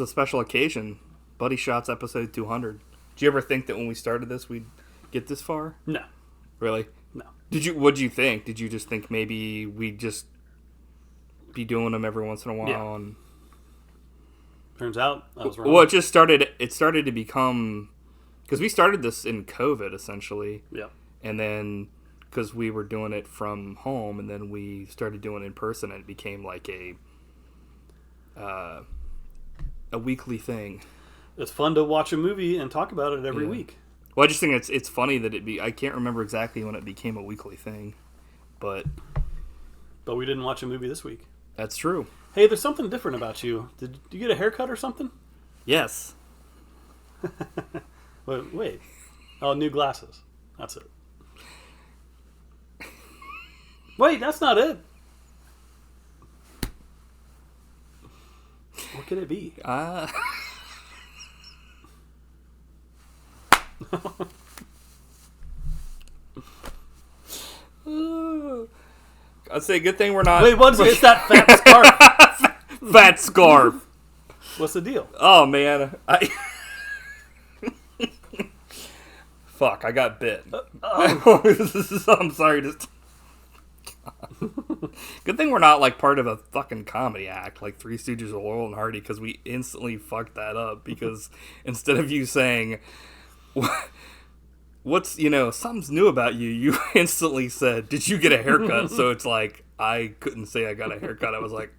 a special occasion. Buddy Shotz episode 200. Did you ever think that when we started this, we'd get this far? No. Really? No. What'd you think? Did you just think maybe we'd just be doing them every once in a while? Yeah. And... Turns out I was wrong. Well, it started to become... Because we started this in COVID, essentially. Yeah. And then, because we were doing it from home, and then we started doing it in person, and it became like a weekly thing. It's fun to watch a movie and talk about it every week. Well, I just think it's funny that I can't remember exactly when it became a weekly thing, but we didn't watch a movie this week. That's true. Hey, there's something different about you. Did you get a haircut or something? Yes. Wait. Oh, new glasses. That's it. Wait, that's not it. What could it be? I'd say good thing we're not... Wait, it's that fat scarf. Fat scarf. What's the deal? Oh, man. Fuck, I got bit. I'm sorry. Good thing we're not like part of a fucking comedy act like Three Stooges or Laurel and Hardy, because we instantly fucked that up. Because instead of you saying, what's, something's new about you, you instantly said, did you get a haircut? So it's like, I couldn't say I got a haircut. I was like...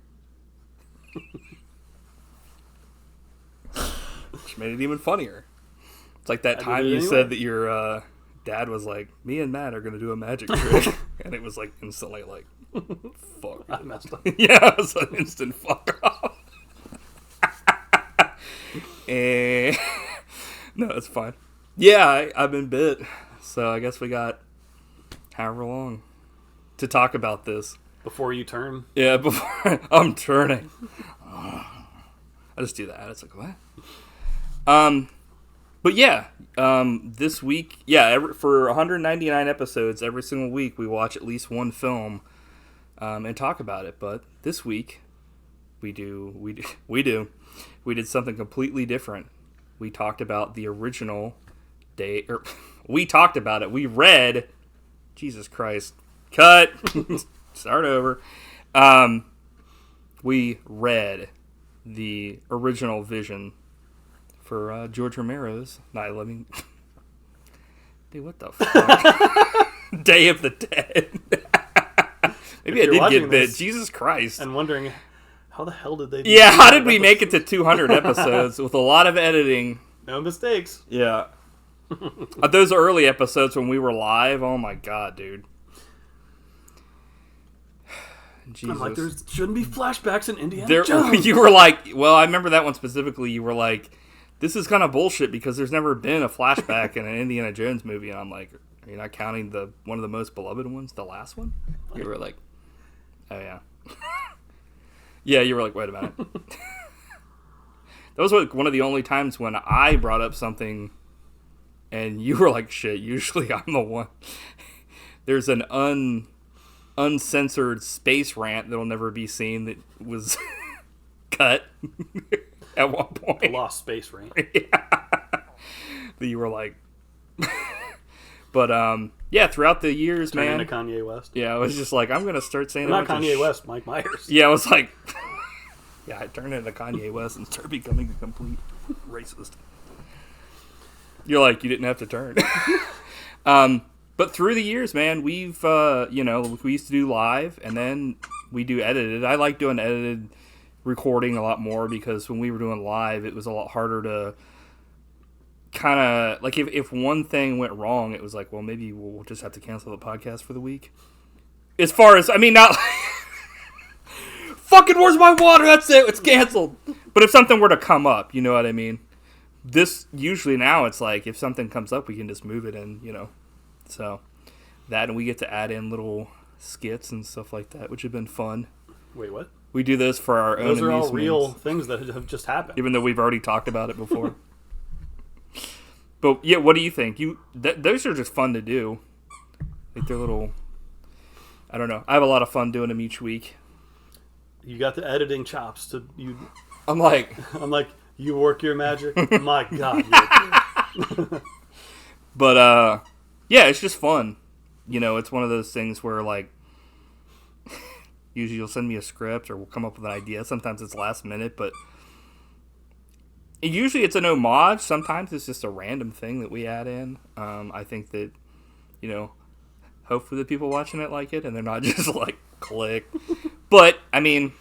Which made it even funnier. It's like that time you said that your dad was like, me and Matt are going to do a magic trick. And it was like instantly like, fuck. I messed up. Yeah, it was an instant fuck off. And no, it's fine. Yeah, I've been bit. So I guess we got however long to talk about this. Before you turn? Yeah, before I'm turning. I just do that. It's like, what? But yeah, this week, for 199 episodes, every single week we watch at least one film and talk about it. But this week, we did something completely different. We talked about the original we talked about it. We read, Jesus Christ, cut, start over. We read the original vision for George Romero's Night of the Living... Dude, what the fuck? Day of the Dead. Maybe I did get bit. Jesus Christ. And wondering, how the hell did they do Yeah, how did we make it to 200 episodes with a lot of editing? No mistakes. Yeah. Those early episodes when we were live, oh my god, dude. Jesus. I'm like, there shouldn't be flashbacks in Indiana Jones. You were like, well, I remember that one specifically. You were like, this is kind of bullshit because there's never been a flashback in an Indiana Jones movie. And I'm like, are you not counting one of the most beloved ones, the last one? You were like, oh yeah. Yeah, you were like, wait a minute. That was one of the only times when I brought up something and you were like, shit, usually I'm the one. There's an uncensored space rant that'll never be seen that was cut at one point. A lost space rant. Yeah. That you were like... But, yeah, throughout the years, Turning man... to Kanye West. Yeah, I was just like, I'm going to start saying... Not Kanye West, Mike Myers. Yeah, I was like... Yeah, I turned into Kanye West and started becoming a complete racist. You're like, you didn't have to turn. But through the years, man, we've, we used to do live, and then we do edited. I like doing edited recording a lot more because when we were doing live, it was a lot harder to kind of, like, if one thing went wrong, it was like, well, maybe we'll just have to cancel the podcast for the week. As far as, I mean, not... Fucking, where's my water? That's it. It's canceled. But if something were to come up, you know what I mean? This, usually now, it's like, if something comes up, we can just move it in, So, that, and we get to add in little skits and stuff like that, which have been fun. Wait, what? We do those for our own Those are all amusements, real things that have just happened. even though we've already talked about it before. But, yeah, what do you think? Those are just fun to do. Like, they're little... I don't know. I have a lot of fun doing them each week. You got the editing chops to you. I'm like, You work your magic? My God. But, yeah, it's just fun. You know, it's one of those things where, like, usually you'll send me a script or we'll come up with an idea. Sometimes it's last minute, but usually it's an homage. Sometimes it's just a random thing that we add in. I think that, you know, hopefully the people watching it like it and they're not just like, click. But, I mean,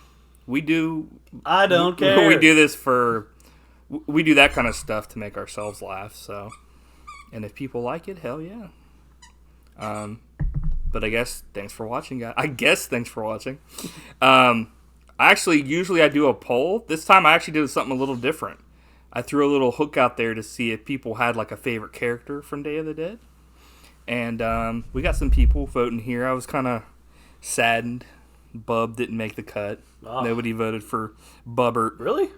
we do... I don't care. We do this for... We do that kind of stuff to make ourselves laugh, so... And if people like it, hell yeah. But I guess thanks for watching, guys. Usually I do a poll. This time I actually did something a little different. I threw a little hook out there to see if people had like a favorite character from Day of the Dead. And we got some people voting here. I was kind of saddened Bub didn't make the cut. Oh. Nobody voted for Bubbert. Really?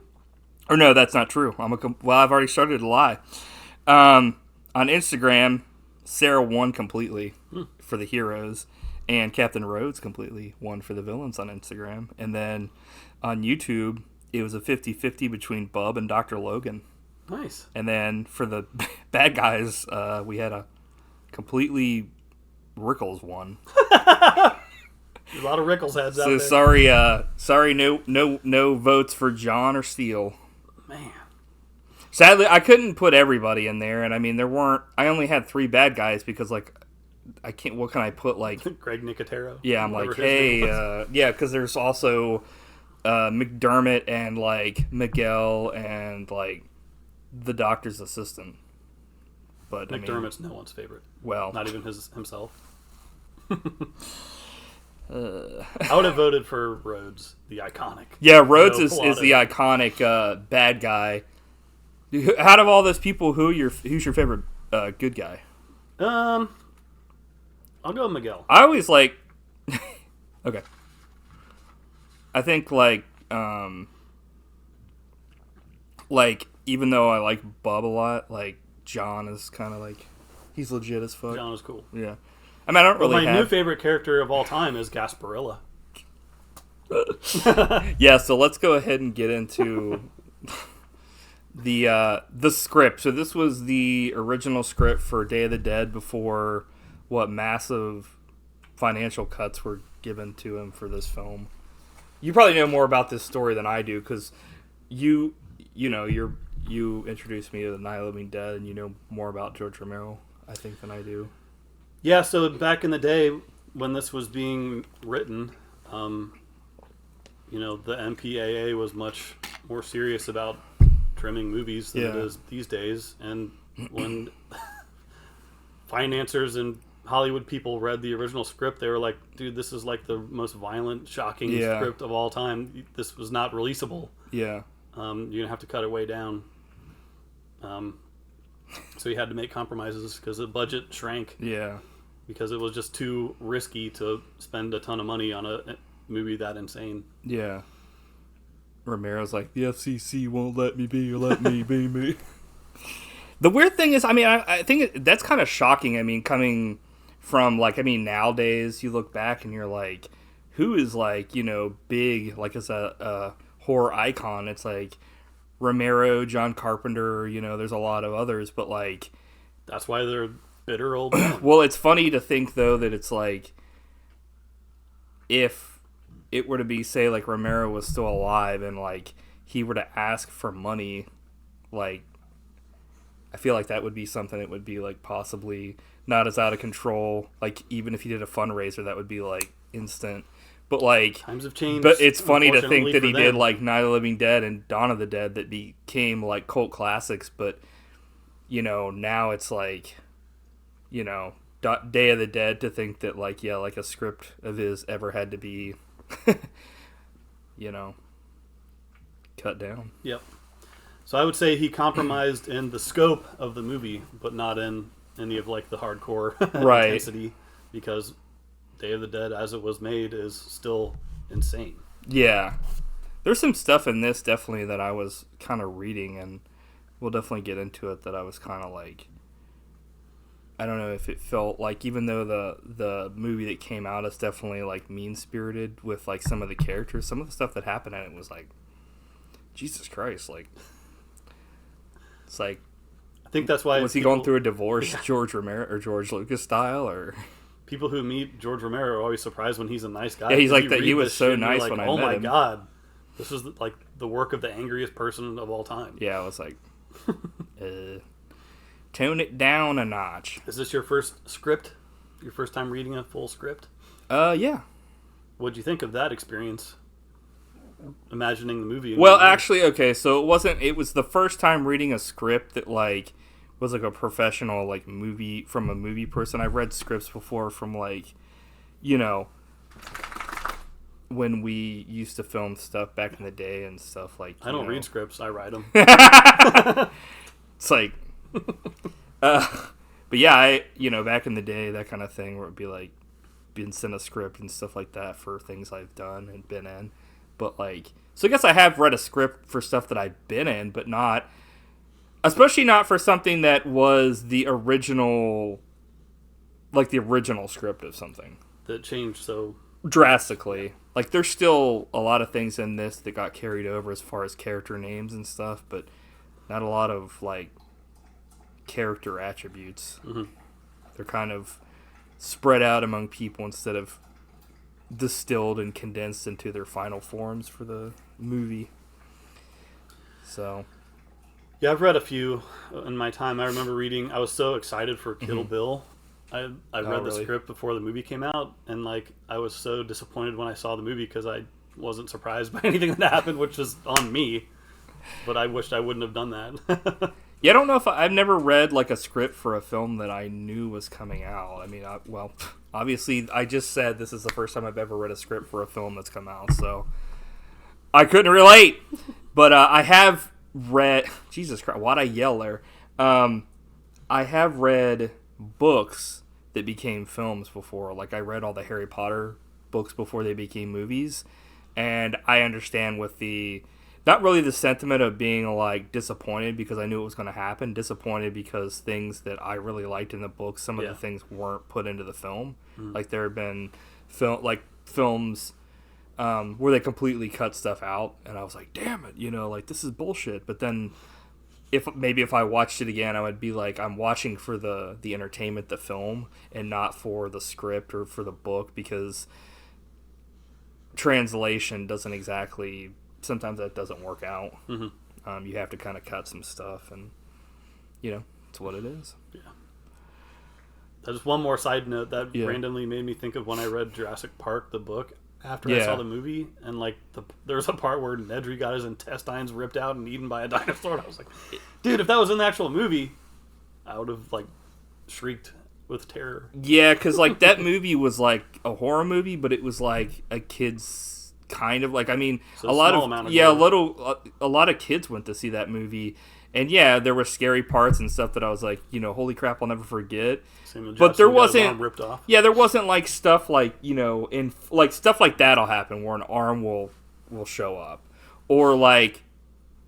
Or no, that's not true. I've already started to lie. On Instagram, Sarah won completely for the heroes, and Captain Rhodes completely won for the villains on Instagram. And then on YouTube, it was a 50-50 between Bub and Dr. Logan. Nice. And then for the bad guys, we had a completely Rickles won. A lot of Rickles heads out there. Sorry, no votes for John or Steele. Man. Sadly, I couldn't put everybody in there, and I mean, I only had 3 bad guys because, like, I can't, what can I put, like... Greg Nicotero? Yeah, I'm like, hey, yeah, because there's also McDermott and, like, Miguel and, like, the doctor's assistant. But McDermott's no one's favorite. Well... Not even himself. I would have voted for Rhodes, the iconic. Yeah, Rhodes is the iconic bad guy. Out of all those people, who's your favorite good guy? I'll go with Miguel. I always like... Okay. I think, like, even though I like Bub a lot, like, John is kind of like... He's legit as fuck. John is cool. Yeah. I mean, I don't really my new favorite character of all time is Gasparilla. Yeah, so let's go ahead and get into... The script. So this was the original script for Day of the Dead before massive financial cuts were given to him for this film. You probably know more about this story than I do because you introduced me to the Night of the Living Dead and you know more about George Romero, I think, than I do. Yeah, so back in the day when this was being written, the MPAA was much more serious about trimming movies than it is these days. And when financiers and Hollywood people read the original script, they were like, dude, this is like the most violent, shocking script of all time. This was not releasable. Yeah. You're going to have to cut it way down. So he had to make compromises because the budget shrank. Yeah. Because it was just too risky to spend a ton of money on a movie that insane. Yeah. Romero's like, the FCC won't let me be me. The weird thing is, I mean, I think that's kind of shocking. I mean, coming from, like, I mean, nowadays you look back and you're like, who is, like, you know, big, like, as a horror icon? It's like Romero, John Carpenter, you know, there's a lot of others, but, like... That's why they're bitter old men. Well, it's funny to think, though, that it's like, if it were to be, say, like, Romero was still alive and, like, he were to ask for money, like, I feel like that would be something that would be, like, possibly not as out of control. Like, even if he did a fundraiser, that would be, like, instant. But, like... Times have changed. But it's funny to think that he did, like, Night of the Living Dead and Dawn of the Dead that became, like, cult classics. But, you know, now it's, like, you know, Day of the Dead to think that, like, yeah, like, a script of his ever had to be... you know, cut down. Yep. So I would say he compromised in the scope of the movie, but not in any of, like, the hardcore intensity, because Day of the Dead, as it was made, is still insane. Yeah. There's some stuff in this, definitely, that I was kind of reading, and we'll definitely get into it, that I was kind of like... I don't know if it felt like, even though the movie that came out is definitely, like, mean-spirited with, like, some of the characters, some of the stuff that happened in it was like, Jesus Christ, like, It's like, I think that's why was he going through a divorce, George Romero or George Lucas style, or people who meet George Romero are always surprised when he's a nice guy. Yeah, he's like that. He was so nice when I met him. Oh my god, this is like the work of the angriest person of all time. Yeah, I was like, tone it down a notch. Is this your first script? Your first time reading a full script? Yeah. What'd you think of that experience? Imagining the movie. Well, actually, okay, so it was the first time reading a script that, like, was, like, a professional, like, movie, from a movie person. I've read scripts before from, like, you know, when we used to film stuff back in the day and stuff, like, I don't read scripts, I write them. It's like, but yeah, back in the day, that kind of thing, where it'd be, like, being sent a script and stuff like that for things I've done and been in. But, like, so I guess I have read a script for stuff that I've been in, but not, especially not for something that was the original script of something. That changed so drastically. Like, there's still a lot of things in this that got carried over as far as character names and stuff, but not a lot of, like, character attributes. Mm-hmm. They're kind of spread out among people instead of distilled and condensed into their final forms for the movie. So yeah, I've read a few in my time. I remember reading, I was so excited for Kill Bill. I read the script before the movie came out, and like I was so disappointed when I saw the movie because I wasn't surprised by anything that happened, which was on me. But I wished I wouldn't have done that. Yeah, I don't know if I've never read like a script for a film that I knew was coming out. I mean, obviously, I just said this is the first time I've ever read a script for a film that's come out, so I couldn't relate. But I have read... Jesus Christ, why'd I yell there? I have read books that became films before. Like, I read all the Harry Potter books before they became movies, and I understand with the... Not really the sentiment of being, like, disappointed because I knew it was going to happen. Disappointed because things that I really liked in the book, some of the things weren't put into the film. Mm. Like, there have been films where they completely cut stuff out, and I was like, damn it, like, this is bullshit. But then, if I watched it again, I would be like, I'm watching for the entertainment, the film, and not for the script or for the book, because translation doesn't exactly... Sometimes that doesn't work out. Mm-hmm. You have to kind of cut some stuff, and it's what it is. Yeah. Just one more side note that randomly made me think of when I read Jurassic Park, the book, after I saw the movie, and like there's a part where Nedry got his intestines ripped out and eaten by a dinosaur. And I was like, dude, if that was in the actual movie, I would have like shrieked with terror. Yeah, because like that movie was like a horror movie, but it was like a kid's. Kind of like, I mean, so a lot of kids went to see that movie, and there were scary parts and stuff that I was like, holy crap, I'll never forget. But there wasn't ripped off. Yeah, there wasn't like stuff like in like stuff like that'll happen where an arm will show up, or like,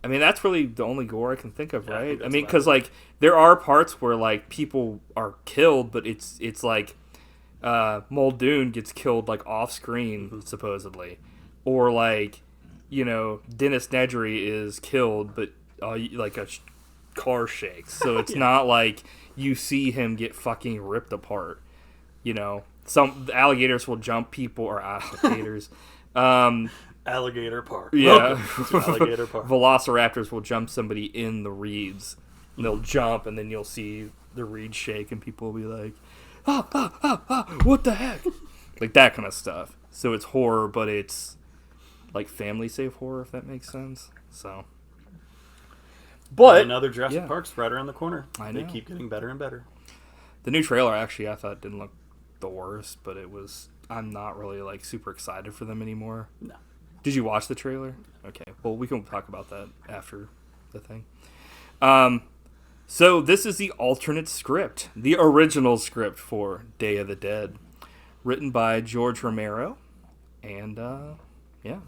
I mean, that's really the only gore I can think of, right? I mean, because like there are parts where like people are killed, but it's like Muldoon gets killed like off screen supposedly. Or, like, Dennis Nedry is killed, but, like, a car shakes. So it's not like you see him get fucking ripped apart. Some alligators will jump people, or alligators. Alligator Park. Yeah. Alligator Park. Velociraptors will jump somebody in the reeds. And they'll jump, and then you'll see the reeds shake, and people will be like, what the heck? Like, that kind of stuff. So it's horror, but it's... like family safe horror, if that makes sense. So, but another Jurassic Park's right around the corner. I know. They keep getting better and better. The new trailer, actually, I thought didn't look the worst, but it was. I'm not really like super excited for them anymore. No. Did you watch the trailer? Okay. Well, we can talk about that after the thing. So this is the alternate script, the original script for Day of the Dead, written by George Romero, and yeah.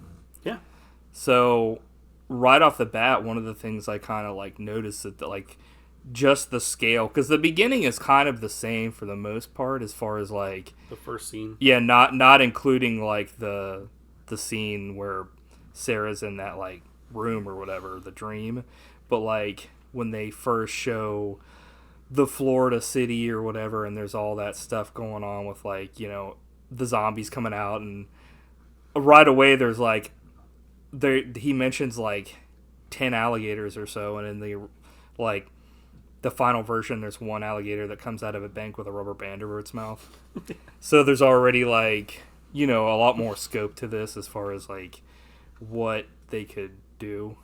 So, right off the bat, one of the things I kind of, like, noticed that, like, just the scale... Because the beginning is kind of the same for the most part, as far as, like... The first scene. Yeah, not including, like, the scene where Sarah's in that, like, room or whatever, the dream. But, like, when they first show the Florida city or whatever, and there's all that stuff going on with, like, you know, the zombies coming out, and right away there's, like, he mentions, like, 10 alligators or so, and in the, like, the final version, there's one alligator that comes out of a bank with a rubber band over its mouth. So there's already, like, you know, a lot more scope to this as far as, like, what they could do.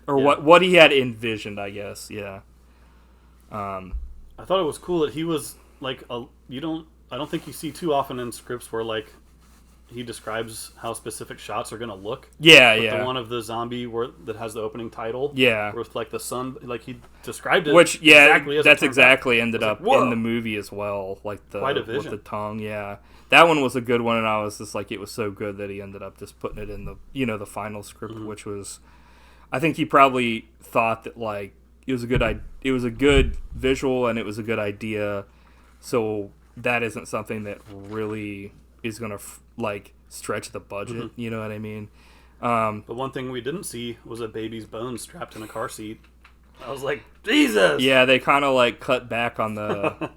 Or what he had envisioned, I guess, yeah. I thought it was cool that he was, like, I don't think you see too often in scripts where, like, he describes how specific shots are going to look. Yeah, with yeah. The one of the zombie that has the opening title. Yeah. With, like, the sun, like, he described it. Which, yeah, exactly as that's it exactly out. ended up like, in the movie as well. Like, quite a vision. with the tongue, yeah. That one was a good one, and I was just like, it was so good that he ended up just putting it in the, you know, the final script, which was, I think he probably thought that, like, it was a good visual and it was a good idea, so that isn't something that really is going to, like, stretch the budget, you know what I mean? But one thing we didn't see was a baby's bones strapped in a car seat. I was like, Jesus! Yeah, they kind of, like, cut back on the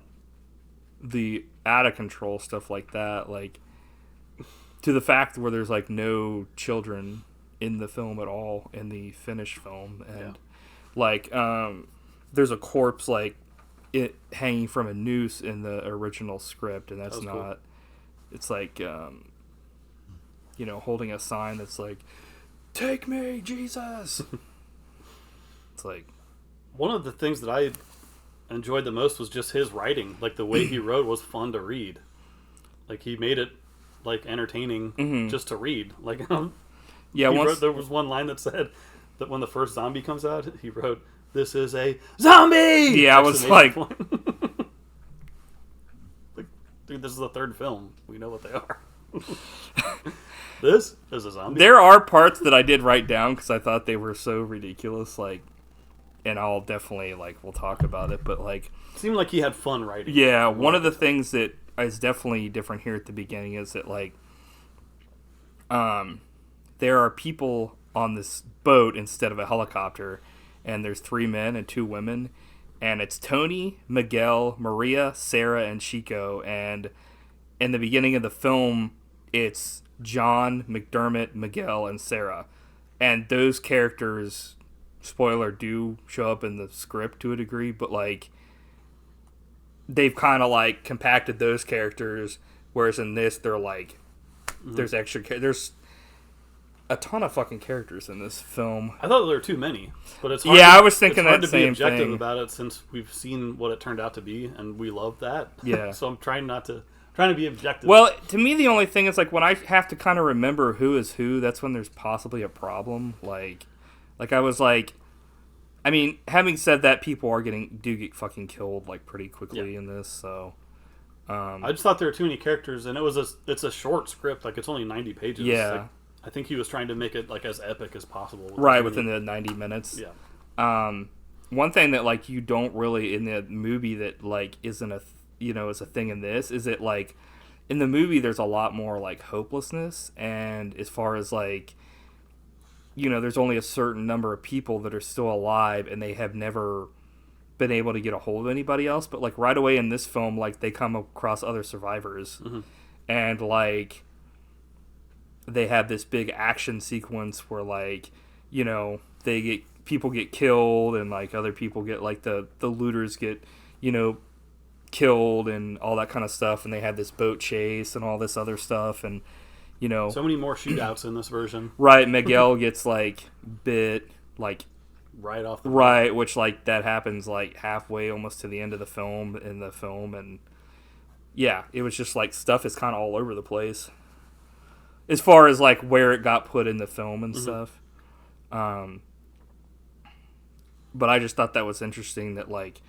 the out-of-control stuff like that, like, to the fact where there's, like, no children in the film at all, in the finished film, and, like, there's a corpse, like, it hanging from a noose in the original script, and that's not... Cool. It's like, you know, holding a sign that's like, "Take me, Jesus!" It's like... One of the things that I enjoyed the most was just his writing. Like, the way he wrote was fun to read. Like, he made it, like, entertaining just to read. Like, there was one line that said that when the first zombie comes out, he wrote, "This is a zombie!" Yeah, I was like... Dude, this is the third film. We know what they are. This is a zombie. There are parts that I did write down because I thought they were so ridiculous, like, and I'll definitely, like, we'll talk about it, but, like... It seemed like he had fun writing. Yeah, one of the things that is definitely different here at the beginning is that, like, there are people on this boat instead of a helicopter, and there's 3 men and 2 women, and it's Tony, Miguel, Maria, Sarah, and Chico, and in the beginning of the film, it's John, McDermott, Miguel, and Sarah, and those characters, spoiler, do show up in the script to a degree, but, like, they've kind of, like, compacted those characters, whereas in this, they're, like, there's a ton of fucking characters in this film. I thought there were too many, but it's hard. Yeah, I was thinking that same thing. It's hard to be objective about it since we've seen what it turned out to be, and we love that. Yeah. So I'm trying to be objective. Well, to me, the only thing is, like, when I have to kind of remember who is who, that's when there's possibly a problem. Like I was like, I mean, having said that, people do get fucking killed, like, pretty quickly in this. So I just thought there were too many characters, and it's a short script. Like, it's only 90 pages. Yeah. Like, I think he was trying to make it, like, as epic as possible. Within the 90 minutes. Yeah. One thing that, like, you don't really in the movie that, like, isn't is a thing in this is that, like, in the movie there's a lot more, like, hopelessness, and as far as, like, you know, there's only a certain number of people that are still alive, and they have never been able to get a hold of anybody else, but, like, right away in this film, like, they come across other survivors, and, like, they have this big action sequence where, like, you know, people get killed, and, like, other people get, like, the looters get, you know, killed and all that kind of stuff, and they have this boat chase and all this other stuff, and, you know, so many more shootouts in this version. Right, Miguel gets, like, bit, like, right off the right, which, like, that happens, like, halfway almost to the end of the film, and yeah, it was just, like, stuff is kind of all over the place as far as, like, where it got put in the film and stuff. But I just thought that was interesting that, like,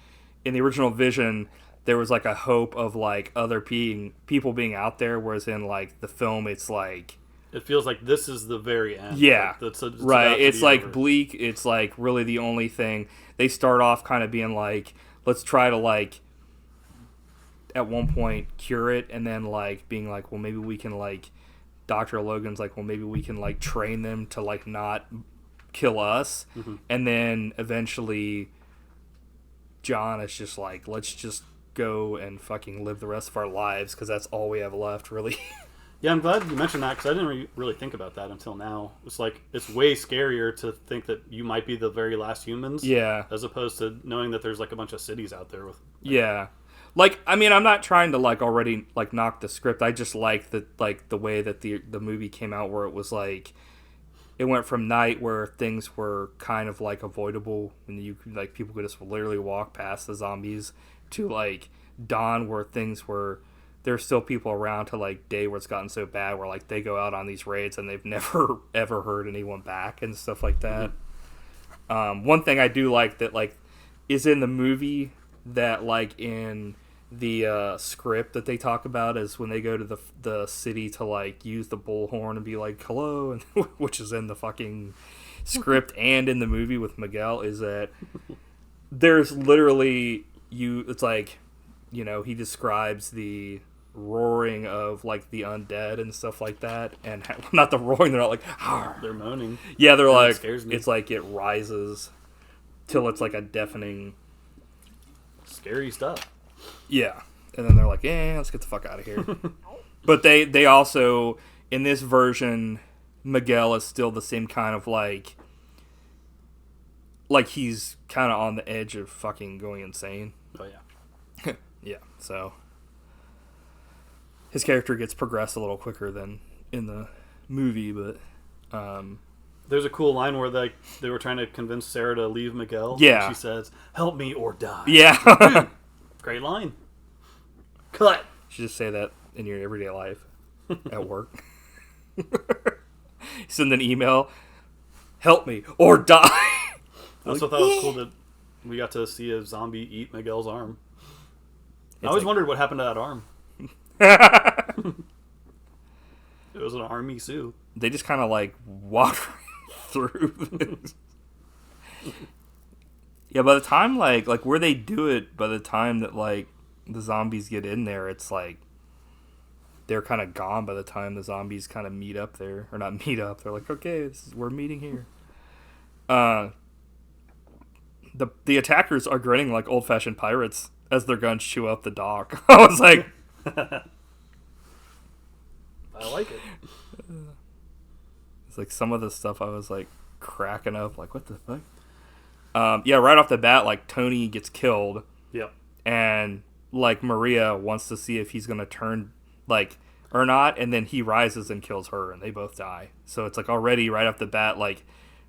in the original vision, there was, like, a hope of, like, other people being out there, whereas in, like, the film, it's, like... It feels like this is the very end. Yeah, like, it's right. It's, like, over. bleak. It's, like, really the only thing. They start off kind of being, like, let's try to, like, at one point, cure it, and then, like, being, like, well, maybe we can, like... Dr. Logan's like, well, maybe we can, like, train them to, like, not kill us. And then eventually John is just like, let's just go and fucking live the rest of our lives because that's all we have left, really. Yeah, I'm glad you mentioned that because I didn't really think about that until now. It's like, it's way scarier to think that you might be the very last humans. Yeah. As opposed to knowing that there's like a bunch of cities out there with. Yeah. Like, I mean, I'm not trying to like already like knock the script. I just like the way that the movie came out, where it was like, it went from night where things were kind of like avoidable and you could, like, people could just literally walk past the zombies, to like dawn where things were, there's still people around, to like day where it's gotten so bad where like they go out on these raids and they've never ever heard anyone back and stuff like that. One thing I do like that like is in the movie that like in the script that they talk about is when they go to the city to like use the bullhorn and be like hello, and which is in the fucking script and in the movie with Miguel, is that there's literally it's like, you know, he describes the roaring of like the undead and stuff like that, and not the roaring, they're not like Arr. They're moaning. Yeah, they're like, it scares me. It's like it rises till it's like a deafening scary stuff. Yeah, and then they're like, let's get the fuck out of here. But they also, in this version, Miguel is still the same kind of like he's kind of on the edge of fucking going insane. Oh yeah. Yeah, so his character gets progressed a little quicker than in the movie, but there's a cool line where they were trying to convince Sarah to leave Miguel. Yeah. And she says, "Help me or die." Yeah. Great line. Cut. You should just say that in your everyday life at work. Send an email, "Help me or die." I also thought it was cool that we got to see a zombie eat Miguel's arm. I always wondered what happened to that arm. It was an army suit. They just kind of like walk through this. Yeah, by the time like where they do it, by the time that like the zombies get in there, it's like they're kind of gone by the time the zombies kind of meet up there, or not meet up. They're like, okay, we're meeting here. The attackers are grinning like old-fashioned pirates as their guns chew up the dock. I was like, I like it. It's like some of the stuff I was like cracking up, like, what the fuck? Yeah, right off the bat, like Tony gets killed. Yep. And like Maria wants to see if he's gonna turn like or not, and then he rises and kills her, and they both die. So it's like already right off the bat, like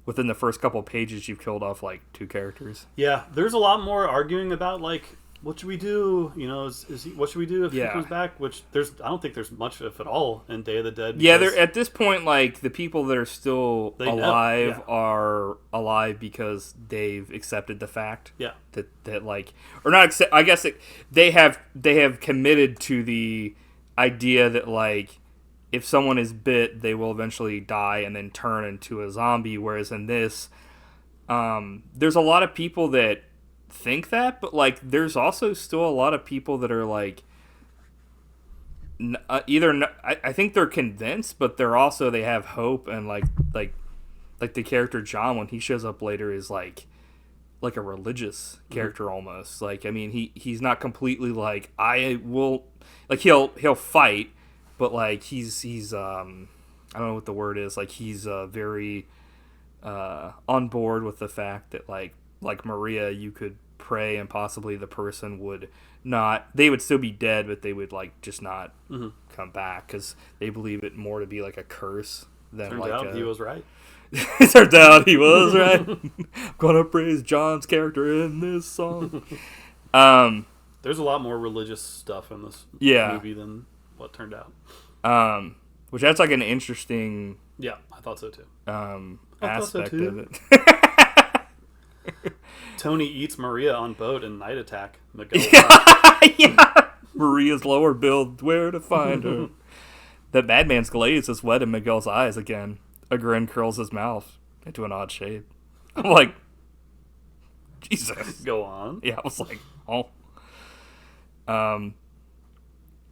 within the first couple of pages, you've killed off like 2 characters. Yeah, there's a lot more arguing about like, what should we do? You know, what should we do if he comes back? Which I don't think there's much if at all in Day of the Dead. Yeah, they're at this point, like the people that are still alive are alive because they've accepted the fact. Yeah. That like, or not accept. I guess they have committed to the idea that like, if someone is bit, they will eventually die and then turn into a zombie. Whereas in this, there's a lot of people that think that, but like there's also still a lot of people that are like I think they're convinced, but they're also, they have hope, and like the character John, when he shows up later, is like a religious character almost. Like, I mean, he's not completely like, I will, like he'll fight, but like he's I don't know what the word is, like he's very on board with the fact that like Maria, you could pray and possibly the person would not, they would still be dead, but they would like just not come back, because they believe it more to be like a curse than Turns like out he was right. It turned out he was right. I'm gonna praise John's character in this song. There's a lot more religious stuff in this movie than what turned out. Which that's like an interesting I thought so too. Aspect of it. Tony eats Maria on boat in Night Attack. Miguel Maria's lower build, where to find her. The madman's glaze is wet in Miguel's eyes again. A grin curls his mouth into an odd shape. I'm like, Jesus. Go on. Yeah, I was like, oh.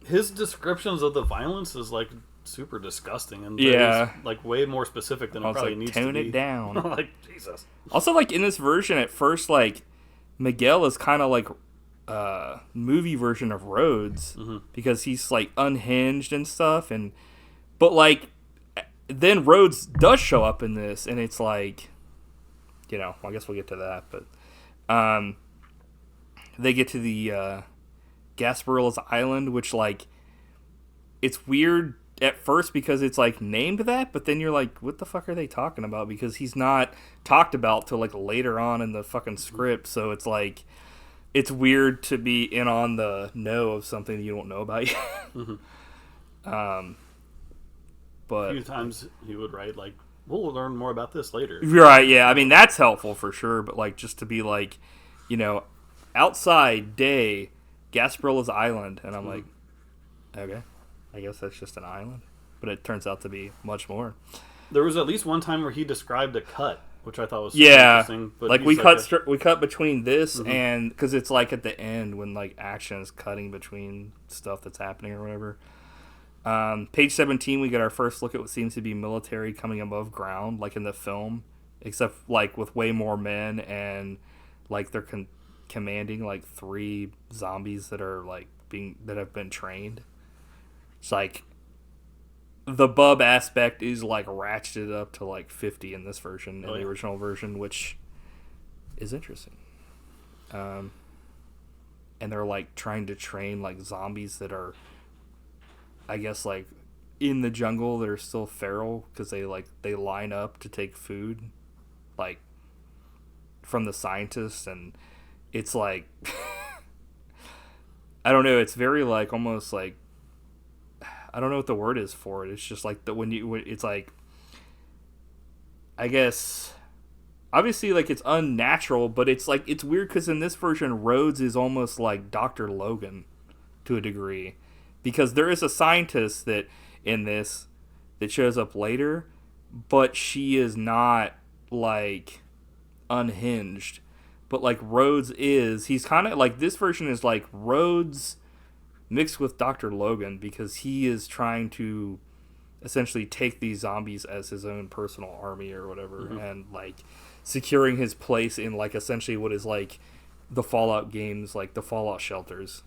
His descriptions of the violence is like super disgusting, and like way more specific than it probably needs to be. Tone it down. Like, Jesus. Also, like in this version, at first, like Miguel is kind of like a movie version of Rhodes, because he's like unhinged and stuff, but like then Rhodes does show up in this, and it's like, I guess we'll get to that, but they get to the Gasparilla's Island, which like it's weird at first because it's like named that, but then you're like, what the fuck are they talking about? Because he's not talked about till like later on in the fucking script, so it's like it's weird to be in on the know of something you don't know about yet. But a few times he would write like, we'll learn more about this later. Right, yeah. I mean, that's helpful for sure, but like just to be like, outside day, Gasparilla's Island, and I'm like, okay, I guess that's just an island. But it turns out to be much more. There was at least one time where he described a cut, which I thought was super interesting. But like we cut between this and because it's like at the end when like action is cutting between stuff that's happening or whatever. Page 17, we get our first look at what seems to be military coming above ground, like in the film, except like with way more men, and like they're commanding like 3 zombies that are like that have been trained. It's like the bub aspect is like ratcheted up to like 50 in this version, in the original version, which is interesting. And they're like trying to train like zombies that are, I guess, like in the jungle that are still feral, because they line up to take food, like from the scientists, and it's like I don't know, it's very like almost like, I don't know what the word is for it. It's just like it's like, I guess, obviously like it's unnatural, but it's like it's weird because in this version Rhodes is almost like Dr. Logan to a degree. Because there is a scientist that in this that shows up later, but she is not like unhinged. But like Rhodes is, he's kind of like, this version is like Rhodes mixed with Dr. Logan, because he is trying to essentially take these zombies as his own personal army or whatever, and like securing his place in like essentially what is like the Fallout games, like the Fallout shelters.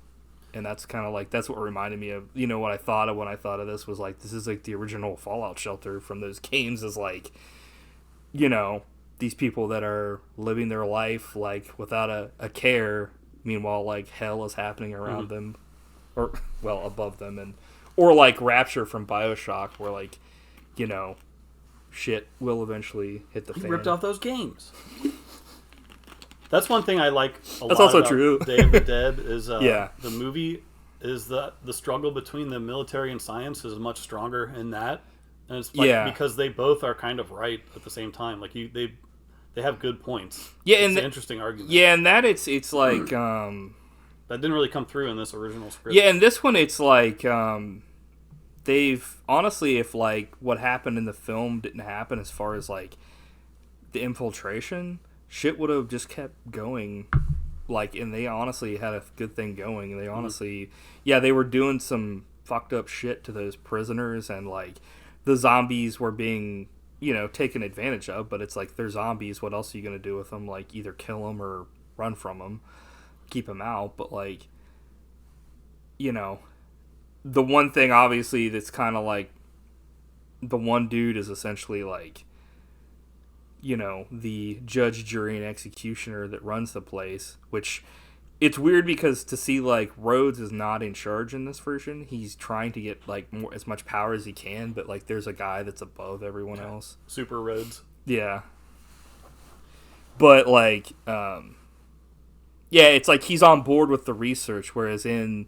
And that's kind of like, that's what reminded me of, what I thought of when I thought of this was like, this is like the original Fallout shelter from those games, is like, these people that are living their life like without a care, meanwhile like hell is happening around them, or well above them, or like Rapture from BioShock, where like, shit will eventually hit the fan. He ripped off those games. That's one thing I like a lot. That's also about true. Day of the Dead is the movie is the struggle between the military and science is much stronger in that, and it's like because they both are kind of right at the same time. Like they have good points. Yeah, it's an interesting argument. Yeah, and that it's like that didn't really come through in this original script. Yeah, in this one it's like they've honestly, if like what happened in the film didn't happen as far as like the infiltration, shit would have just kept going, like, and they honestly had a good thing going. They honestly, they were doing some fucked up shit to those prisoners, and like the zombies were being, taken advantage of. But it's like, they're zombies. What else are you gonna do with them? Like, either kill them or run from them, keep them out. But like, the one thing obviously that's kind of like, the one dude is essentially like, the judge, jury, and executioner that runs the place, which it's weird because to see like Rhodes is not in charge in this version. He's trying to get like as much power as he can, but like there's a guy that's above everyone else. Super Rhodes. Yeah. But like, it's like he's on board with the research, whereas in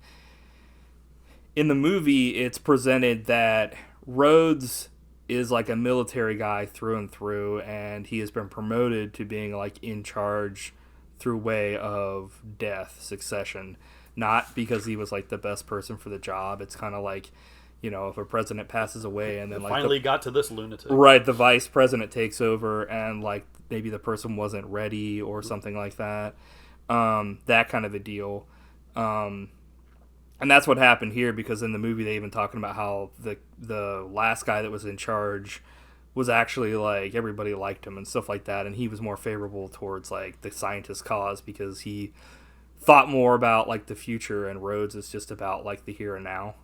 the movie it's presented that Rhodes is like a military guy through and through, and he has been promoted to being like in charge through way of death succession, not because he was like the best person for the job. It's kind of like, if a president passes away and then like finally got to this lunatic, right, the vice president takes over, and like maybe the person wasn't ready or something like that, that kind of a deal. And that's what happened here, because in the movie they even talking about how the last guy that was in charge was actually like everybody liked him and stuff like that, and he was more favorable towards like the scientist cause because he thought more about like the future, and Rhodes is just about like the here and now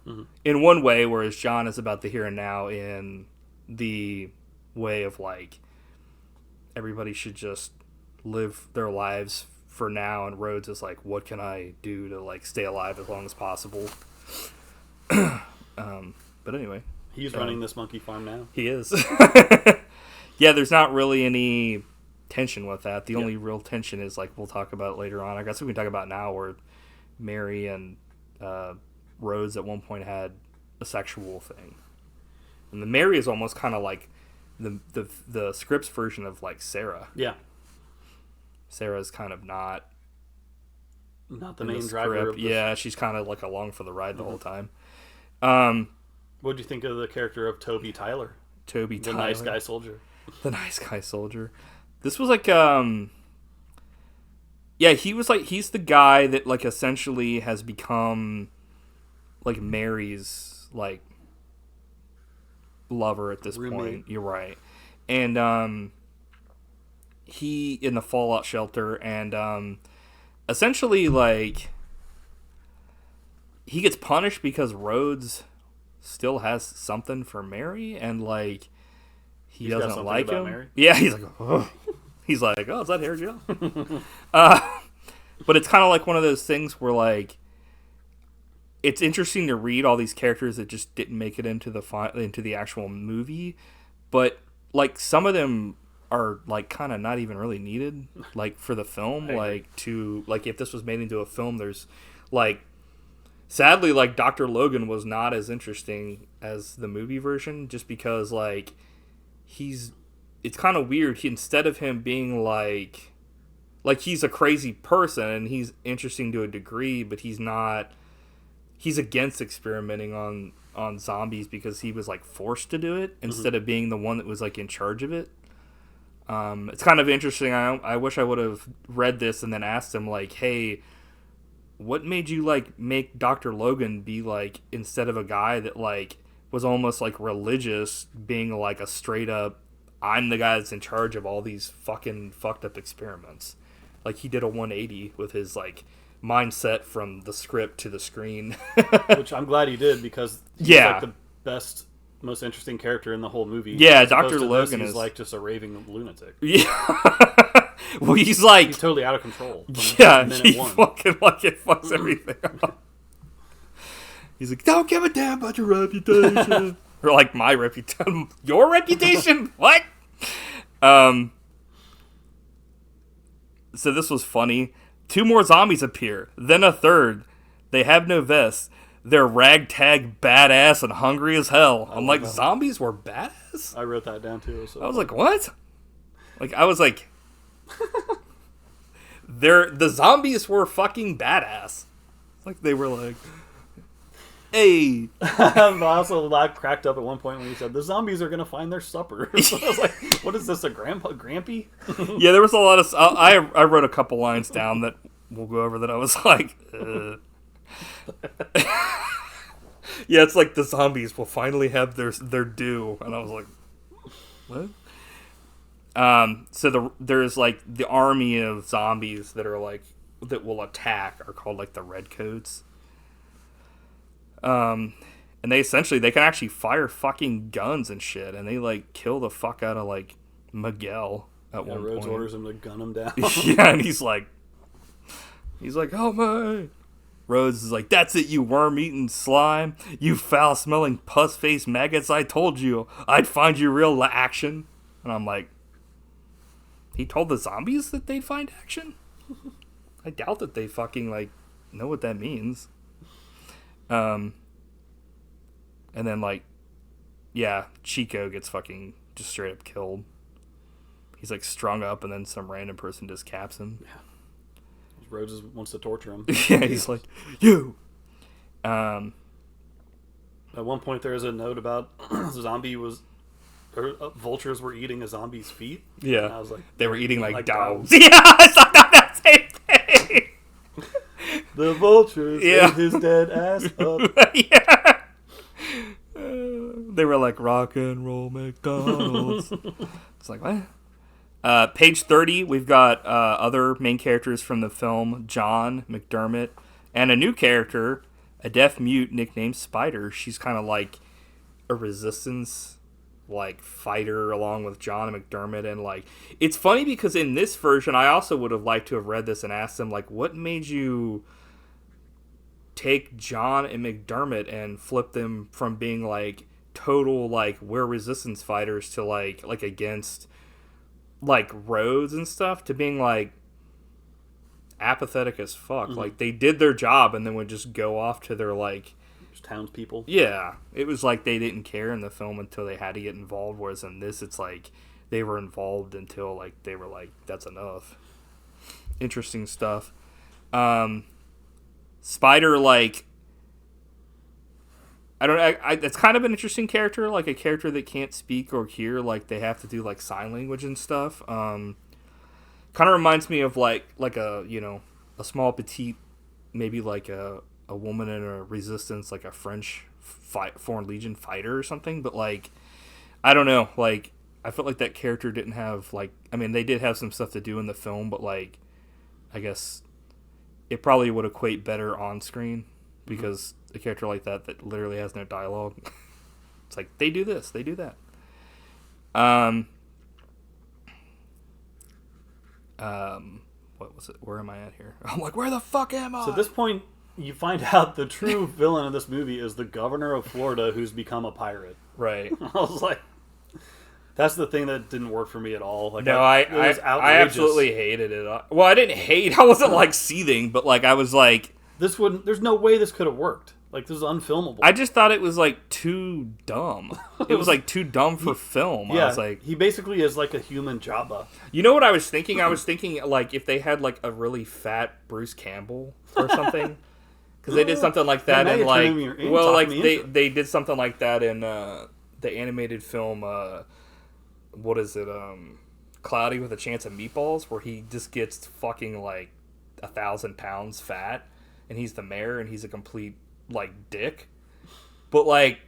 in one way, whereas John is about the here and now in the way of like everybody should just live their lives for now, and Rhodes is like, what can I do to like stay alive as long as possible. But anyway, he's running this monkey farm now. He is. Yeah, there's not really any tension with that. The only real tension is like we'll talk about later on. I guess we can talk about now where Mary and Rhodes at one point had a sexual thing, and the Mary is almost kind of like the scripts version of like Sarah. Yeah, Sarah's kind of not the main driver. Yeah, she's kind of like along for the ride the whole time. What do you think of the character of Toby Tyler? The nice guy soldier. The nice guy soldier. This was like, he was like, he's the guy that like essentially has become like Mary's like lover at this point. You're right. And he in the fallout shelter, and essentially like he gets punished because Rhodes still has something for Mary, and like he doesn't like him. Mary? Yeah, he's like, oh. He's like, oh, is that hair gel? But it's kind of like one of those things where like it's interesting to read all these characters that just didn't make it into the actual movie, but like some of them are like kind of not even really needed like for the film. Like to like if this was made into a film, there's like sadly like Dr. Logan was not as interesting as the movie version, just because like it's kind of weird. Instead of him being like he's a crazy person and he's interesting to a degree, but he's against experimenting on zombies because he was like forced to do it instead of being the one that was like in charge of it. It's kind of interesting. I wish I would have read this and then asked him like, hey, what made you like make Dr. Logan be like, instead of a guy that like was almost like religious, being like a straight up, I'm the guy that's in charge of all these fucking fucked up experiments. Like he did a 180 with his like mindset from the script to the screen. Which I'm glad he did, because he's like the best, most interesting character in the whole movie. Yeah, Dr. Logan is like just a raving lunatic. Yeah. Well, he's totally out of control. Yeah, he fucking like it fucks everything up. He's like, don't give a damn about your reputation. Or like my reputation. Your reputation? What? So this was funny. 2 more zombies appear. Then a third. They have no vests. They're ragtag, badass, and hungry as hell. I'm like, zombies were badass? I wrote that down too. So I was like, what? Like, I was like, the zombies were fucking badass. Like, they were like, hey. I also cracked up at one point when he said, the zombies are going to find their supper. So I was like, what is this, a grampy? Yeah, there was a lot of... I wrote a couple lines down that we'll go over that I was like... Yeah, it's like the zombies will finally have their due. And I was like, what? So there's like the army of zombies that are like... that will attack are called like the Redcoats. And they can actually fire fucking guns and shit, and they like kill the fuck out of like Miguel at one Rhodes point. orders him to gun him down. Yeah, and he's like, help me. Rhodes is like, that's it, you worm-eating slime, you foul-smelling pus-faced maggots. I told you I'd find you real action. And I'm like, he told the zombies that they'd find action? I doubt that they fucking like know what that means. And then like, yeah, Chico gets fucking just straight up killed. He's like strung up, and then some random person just caps him. Yeah. Rhodes wants to torture him. Yeah, he's like, you. At one point, there was a note about vultures were eating a zombie's feet. Yeah, and I was like, they were eating like dogs. Yeah, I saw that same thing. The vultures ate his dead ass up. Yeah. They were like, rock and roll McDonald's. It's like, what? Page 30, we've got other main characters from the film, John McDermott, and a new character, a deaf mute nicknamed Spider. She's kind of like a resistance like fighter along with John McDermott. And like, it's funny because in this version, I also would have liked to have read this and asked them, like, what made you take John and McDermott and flip them from being like total like we're resistance fighters to like against like Rhodes and stuff to being like apathetic as fuck. Mm-hmm. Like they did their job and then would just go off to their like just townspeople. Yeah, it was like they didn't care in the film until they had to get involved, whereas in this it's like they were involved until like they were like, that's enough. Interesting stuff. Spider, like, it's kind of an interesting character, like a character that can't speak or hear, like they have to do like sign language and stuff. Kind of reminds me of like a, you know, a small petite, maybe like a woman in a resistance, like a French Foreign Legion fighter or something. But like, I don't know, like I felt like that character didn't have like, I mean, they did have some stuff to do in the film, but like, I guess it probably would equate better on screen because a character like that literally has no dialogue. It's like, they do this, they do that. What was it? Where am I at here? I'm like, where the fuck am I? So at this point, you find out the true villain of this movie is the governor of Florida who's become a pirate. Right. I was like, that's the thing that didn't work for me at all. Like, no, I absolutely hated it. Well, I didn't hate. I wasn't like seething, but like I was like, there's no way this could have worked. Like, this is unfilmable. I just thought it was like too dumb. It was like too dumb for film. Yeah, I was like, he basically is like a human Jabba. You know what I was thinking? I was thinking like if they had like a really fat Bruce Campbell or something. Because they did something like that in like, well, like they did something like that in the animated film. What is it? Cloudy with a Chance of Meatballs, where he just gets fucking like 1,000 pounds fat, and he's the mayor, and he's a complete like dick. But like,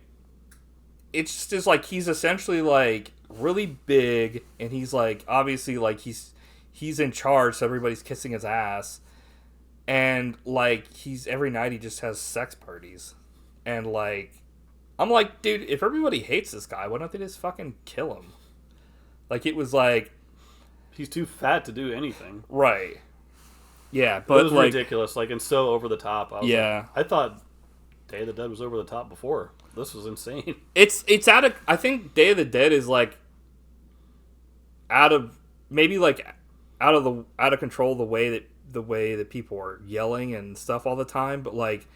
it's just like he's essentially like really big, and he's like obviously like he's in charge, so everybody's kissing his ass. And, like, every night he just has sex parties. And, like, I'm like, dude, if everybody hates this guy, why don't they just fucking kill him? Like, it was like... He's too fat to do anything. Right. Yeah, but, it was like, ridiculous, like, and so over the top. I thought Day of the Dead was over the top before. This was insane. It's out of... I think Day of the Dead is, like, out of control the way that people are yelling and stuff all the time, but like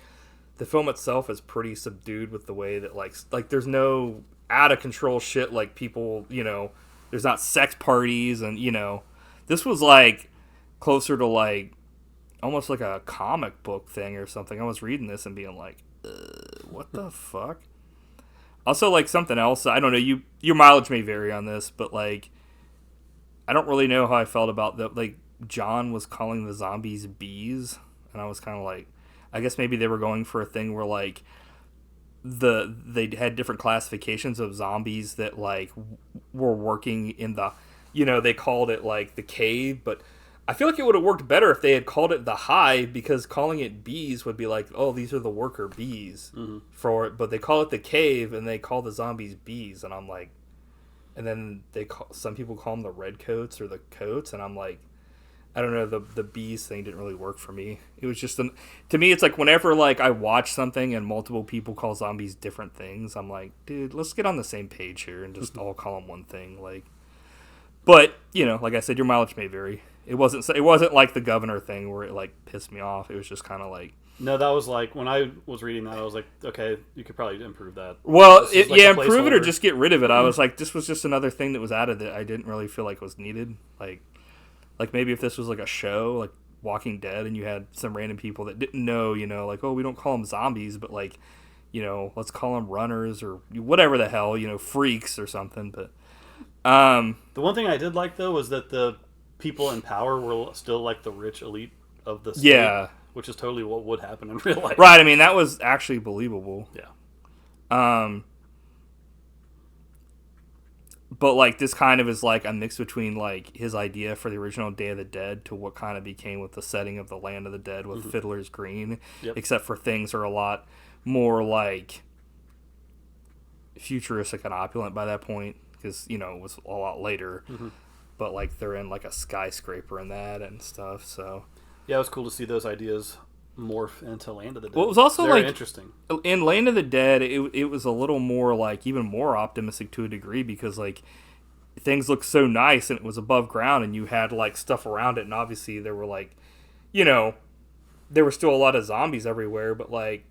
the film itself is pretty subdued with the way that like there's no out of control shit like people, you know, there's not sex parties, and you know, this was like closer to like almost like a comic book thing or something. I was reading this and being like, what the fuck? Also, like something else, I don't know, your mileage may vary on this, but like I don't really know how I felt about the like John was calling the zombies bees, and I was kind of like, I guess maybe they were going for a thing where like they had different classifications of zombies that like were working in the, you know, they called it like the cave, but I feel like it would have worked better if they had called it the hive, because calling it bees would be like, oh, these are the worker bees for it, but they call it the cave and they call the zombies bees, and I'm like, and then some people call them the red coats or the coats, and I'm like, I don't know, the bees thing didn't really work for me. It was just, to me, it's like whenever like I watch something and multiple people call zombies different things, I'm like, dude, let's get on the same page here and just all call them one thing. Like, but you know, like I said, your mileage may vary. It wasn't like the governor thing where it like pissed me off. It was just kind of like, no, that was like when I was reading that, I was like, okay, you could probably improve that. Well, improve it or just get rid of it. I was like, this was just another thing that was added that I didn't really feel like was needed. Like maybe if this was like a show, like Walking Dead, and you had some random people that didn't know, you know, like, oh, we don't call them zombies, but like, you know, let's call them runners or whatever the hell, you know, freaks or something. But the one thing I did like though was that the people in power were still like the rich elite of the state, yeah, which is totally what would happen in real life. Right. I mean, that was actually believable. Yeah. But, like, this kind of is, like, a mix between, like, his idea for the original Day of the Dead to what kind of became with the setting of the Land of the Dead with Fiddler's Green. Yep. Except for things are a lot more, like, futuristic and opulent by that point. Because, you know, it was a lot later. But, like, they're in, like, a skyscraper and that and stuff, so... Yeah, it was cool to see those ideas morph into Land of the Dead. Well, it was also, very like... interesting. In Land of the Dead, it was a little more, like, even more optimistic to a degree because, like, things looked so nice and it was above ground and you had, like, stuff around it and obviously there were, like, you know, there were still a lot of zombies everywhere, but, like,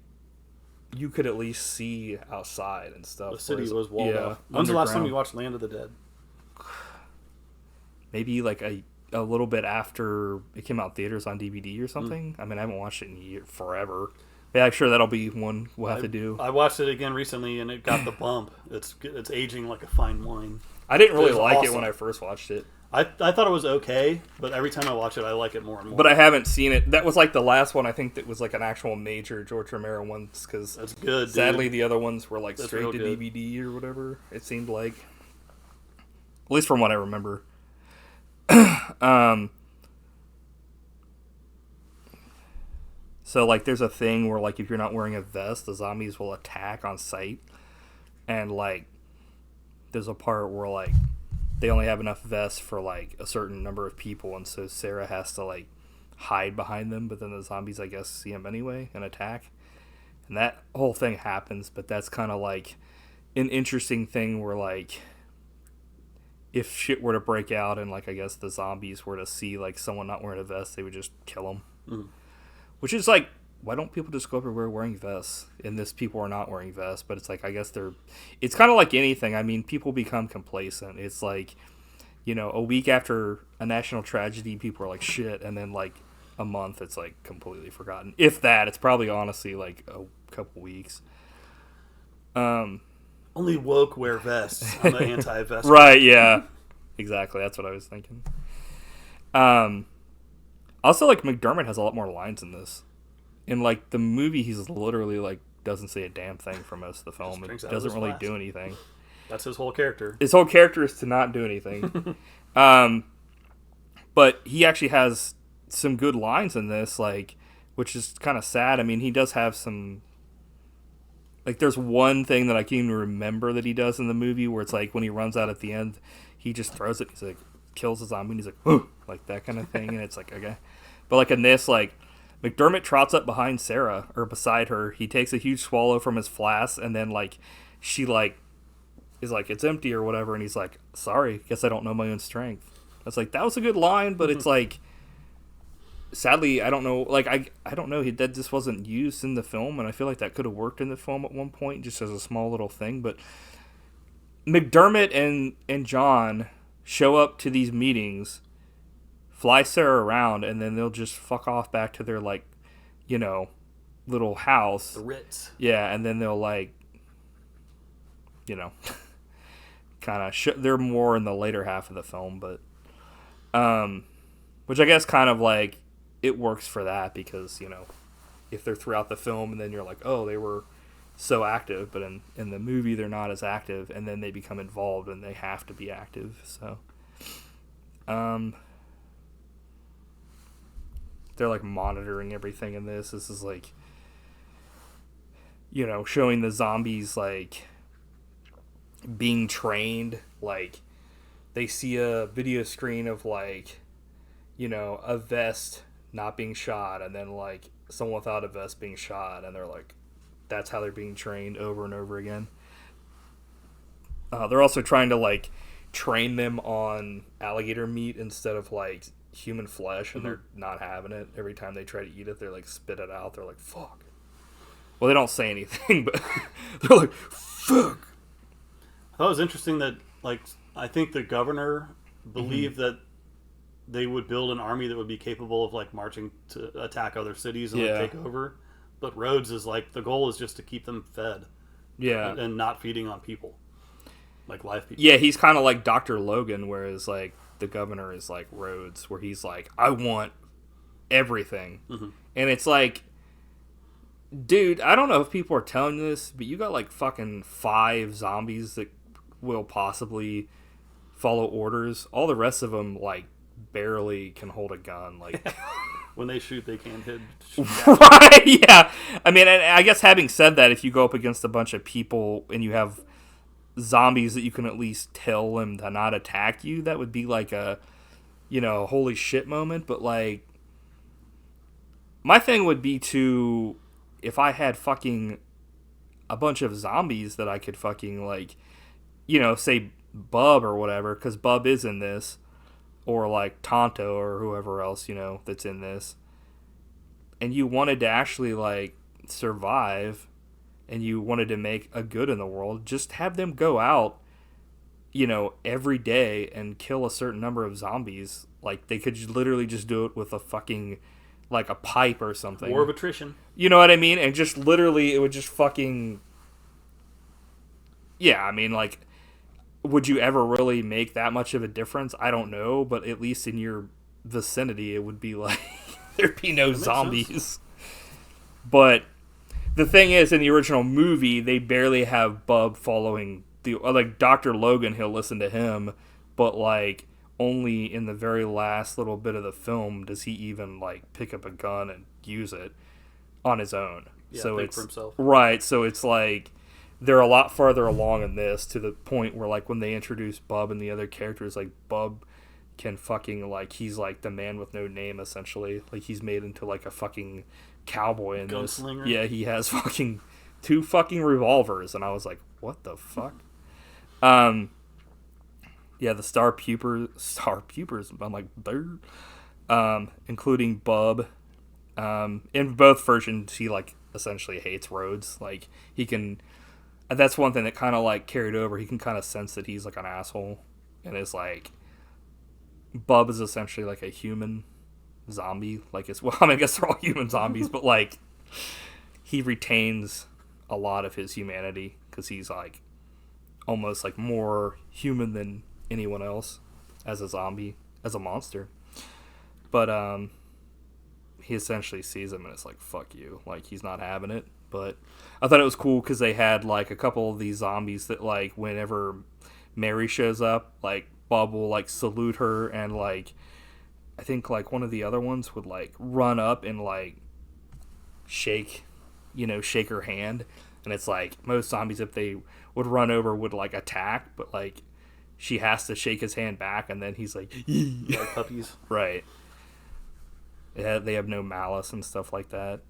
you could at least see outside and stuff. The city was walled off. When's the last time you watched Land of the Dead? Maybe, like, a little bit after it came out in theaters on DVD or something. I mean, I haven't watched it in forever. Yeah, I'm sure that'll be one we'll have to do. I watched it again recently, and it got the bump. It's aging like a fine wine. I didn't really like it when I first watched it. I thought it was okay, but every time I watch it, I like it more and more. But I haven't seen it. That was like the last one. I think that was like an actual major George Romero one. Because that's good. Sadly, dude. The other ones were like straight to DVD or whatever. It seemed like, at least from what I remember. So, like, there's a thing where, like, if you're not wearing a vest, the zombies will attack on sight. And, like, there's a part where, like, they only have enough vests for, like, a certain number of people. And so Sarah has to, like, hide behind them. But then the zombies, I guess, see them anyway and attack. And that whole thing happens. But that's kind of, like, an interesting thing where, like, if shit were to break out and, like, I guess the zombies were to see, like, someone not wearing a vest, they would just kill them. Mm. Which is, like, why don't people just go everywhere wearing vests? And this people are not wearing vests. But it's, like, I guess it's kind of like anything. I mean, people become complacent. It's, like, you know, a week after a national tragedy, people are like, shit. And then, like, a month, it's, like, completely forgotten. If that, it's probably, honestly, like, a couple weeks. Only woke wear vests. I'm an anti-vest. Right, yeah. Exactly, that's what I was thinking. Also, like, McDermott has a lot more lines in this. In, like, the movie, he's literally, like, doesn't say a damn thing for most of the film. It doesn't really do anything. That's his whole character. His whole character is to not do anything. But he actually has some good lines in this, like, which is kind of sad. I mean, he does have some... Like, there's one thing that I can't even remember that he does in the movie where it's, like, when he runs out at the end, he just throws it. He's, like, kills the zombie, and he's like, oh, like, that kind of thing. And it's, like, okay. But, like, in this, like, McDermott trots up behind Sarah, or beside her. He takes a huge swallow from his flask, and then, like, she, like, is like, it's empty or whatever. And he's like, sorry, guess I don't know my own strength. I was like, that was a good line, but it's, like... Sadly, I don't know, like, I don't know, that just wasn't used in the film, and I feel like that could have worked in the film at one point, just as a small little thing, but McDermott and John show up to these meetings, fly Sarah around, and then they'll just fuck off back to their, like, you know, little house. The Ritz. Yeah, and then they'll, like, you know, kind of, they're more in the later half of the film, but, which I guess kind of, like, it works for that because, you know, if they're throughout the film and then you're like, oh, they were so active, but in the movie they're not as active, and then they become involved and they have to be active. So, they're, like, monitoring everything in this. This is, like, you know, showing the zombies, like, being trained. Like, they see a video screen of, like, you know, a vest not being shot, and then, like, someone without a vest being shot, and they're like, that's how they're being trained over and over again. They're also trying to, like, train them on alligator meat instead of, like, human flesh, and they're not having it. Every time they try to eat it, they're like, spit it out. They're like, fuck. Well, they don't say anything, but they're like, fuck. I thought it was interesting that, like, I think the governor believed that they would build an army that would be capable of, like, marching to attack other cities and like, take over. But Rhodes is like, the goal is just to keep them fed. Yeah. And not feeding on people. Like live people. Yeah, he's kind of like Dr. Logan, whereas, like, the governor is like Rhodes, where he's like, I want everything. And it's like, dude, I don't know if people are telling you this, but you got, like, fucking 5 zombies that will possibly follow orders. All the rest of them, like, barely can hold a gun. Like, when they shoot, they can't hit. Right? Yeah. I mean, I guess having said that, if you go up against a bunch of people and you have zombies that you can at least tell them to not attack you, that would be like a, holy shit moment. But, like, my thing would be to, if I had fucking a bunch of zombies that I could fucking, like, say Bub or whatever, because Bub is in this, or like Tonto or whoever else, that's in this, and you wanted to actually, like, survive, and you wanted to make a good in the world, just have them go out, every day and kill a certain number of zombies. Like, they could literally just do it with a fucking, like, a pipe or something. War of attrition. You know what I mean? And just literally, it would just fucking... Yeah, I mean, like, would you ever really make that much of a difference? I don't know, but at least in your vicinity, it would be like, there'd be no zombies. But the thing is, in the original movie, they barely have Bub following like, Dr. Logan, he'll listen to him, but, like, only in the very last little bit of the film does he even, like, pick up a gun and use it on his own. Yeah, so think it's for himself. Right, so it's like they're a lot farther along in this, to the point where, like, when they introduce Bub and the other characters, like, Bub can fucking, like, he's like the man with no name, essentially. Like, he's made into, like, a fucking cowboy in this. Gunslinger. Yeah, he has fucking 2 fucking revolvers, and I was like, what the fuck? Yeah, the star pupers, I'm like, bird. Including Bub. In both versions, he, like, essentially hates roads. Like, he can... That's one thing that kind of, like, carried over. He can kind of sense that he's, like, an asshole. And is, like... Bub is essentially, like, a human zombie. Like, well, I mean, I guess they're all human zombies, but, like, he retains a lot of his humanity, because he's, like, almost, like, more human than anyone else as a zombie, as a monster. But, he essentially sees him and it's like, fuck you. Like, he's not having it. But I thought it was cool because they had, like, a couple of these zombies that, like, whenever Mary shows up, like, Bub will, like, salute her, and, like, I think, like, one of the other ones would, like, run up and, like, shake her hand. And it's like, most zombies, if they would run over, would, like, attack, but, like, she has to shake his hand back, and then he's like, like puppies. Right. Yeah, they have no malice and stuff like that.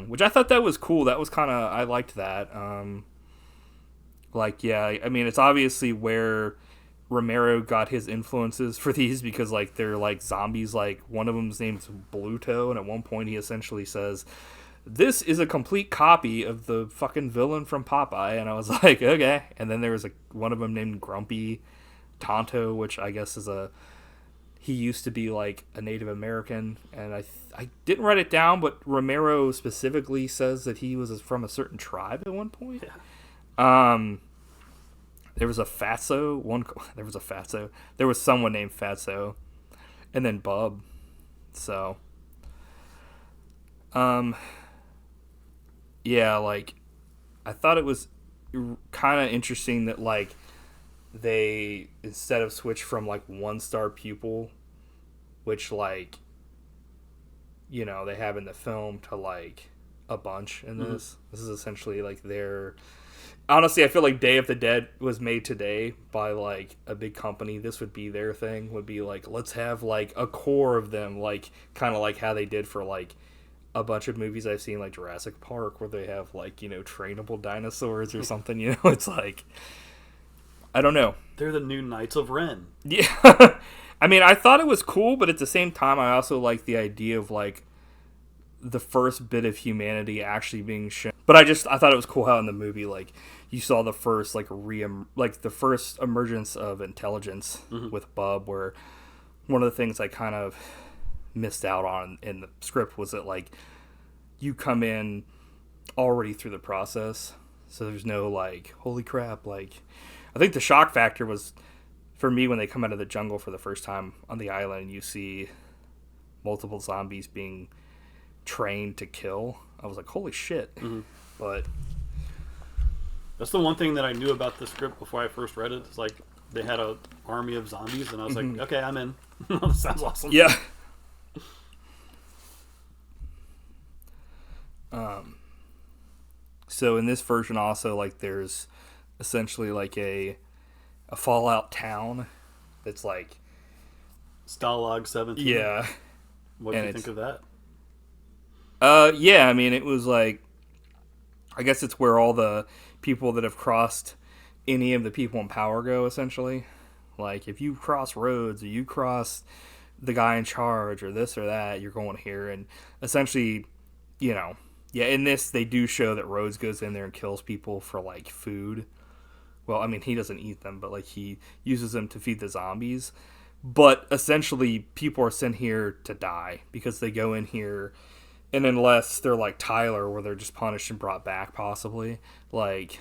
Which I thought that was cool. That was kind of... I liked that. Like, yeah, I mean, it's obviously where Romero got his influences for these, because, like, they're, like, zombies. Like, one of them's named Bluto, and at one point he essentially says, this is a complete copy of the fucking villain from Popeye. And I was like, okay. And then there was one of them named Grumpy Tonto, which I guess is he used to be, like, a Native American, and I didn't write it down, but Romero specifically says that he was from a certain tribe at one point. Yeah. There was a Fatso. There was someone named Fatso, and then Bub. So, yeah, like, I thought it was kind of interesting that, like, they, instead of switch from, like, 1-star pupil, which, like, they have in the film, to, like, a bunch in this. Mm-hmm. This is essentially, like, their... Honestly, I feel like Day of the Dead was made today by, like, a big company. This would be their thing, would be, like, let's have, like, a core of them, like, kind of like how they did for, like, a bunch of movies I've seen, like Jurassic Park, where they have, like, trainable dinosaurs or something, It's like... I don't know. They're the new Knights of Ren. Yeah. I mean, I thought it was cool, but at the same time, I also like the idea of, like, the first bit of humanity actually being shown. But I thought it was cool how in the movie, like, you saw the first, like, the first emergence of intelligence with Bub, where one of the things I kind of missed out on in the script was that, like, you come in already through the process, so there's no, like, holy crap, like... I think the shock factor was, for me, when they come out of the jungle for the first time on the island and you see multiple zombies being trained to kill. I was like, holy shit. Mm-hmm. But that's the one thing that I knew about the script before I first read it. It's like they had a army of zombies, and I was like, okay, I'm in. That sounds awesome. Yeah. So in this version also, like, there's essentially like a Fallout town that's like Stalag 17. Yeah. What do you think of that? Yeah, I mean, it was like, I guess it's where all the people that have crossed any of the people in power go, essentially. Like, if you cross roads, or you cross the guy in charge, or this or that, you're going here. And essentially, you know, yeah, in this, they do show that Rhodes goes in there and kills people for, like, food. Well, I mean, he doesn't eat them, but, like, he uses them to feed the zombies. But, essentially, people are sent here to die, because they go in here, and unless they're like Tyler, where they're just punished and brought back, possibly, like,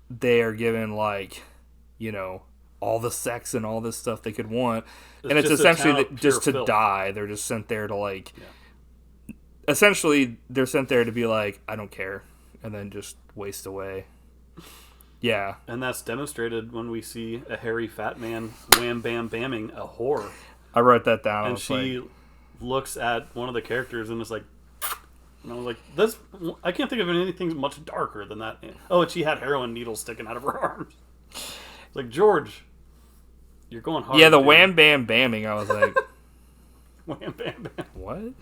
they are given, like, you know, all the sex and all this stuff they could want. And it's essentially just to filth. Die. They're just sent there to, like... Yeah. Essentially, they're sent there to be like, I don't care, and then just waste away. Yeah. And that's demonstrated when we see a hairy fat man wham bam bamming a whore. I wrote that down. And she looks at one of the characters and is like, and I was like, this, I can't think of anything much darker than that. Oh, and she had heroin needles sticking out of her arms. It's like, George, you're going hard. Yeah, the wham bam bamming, I was like, wham bam bam. What?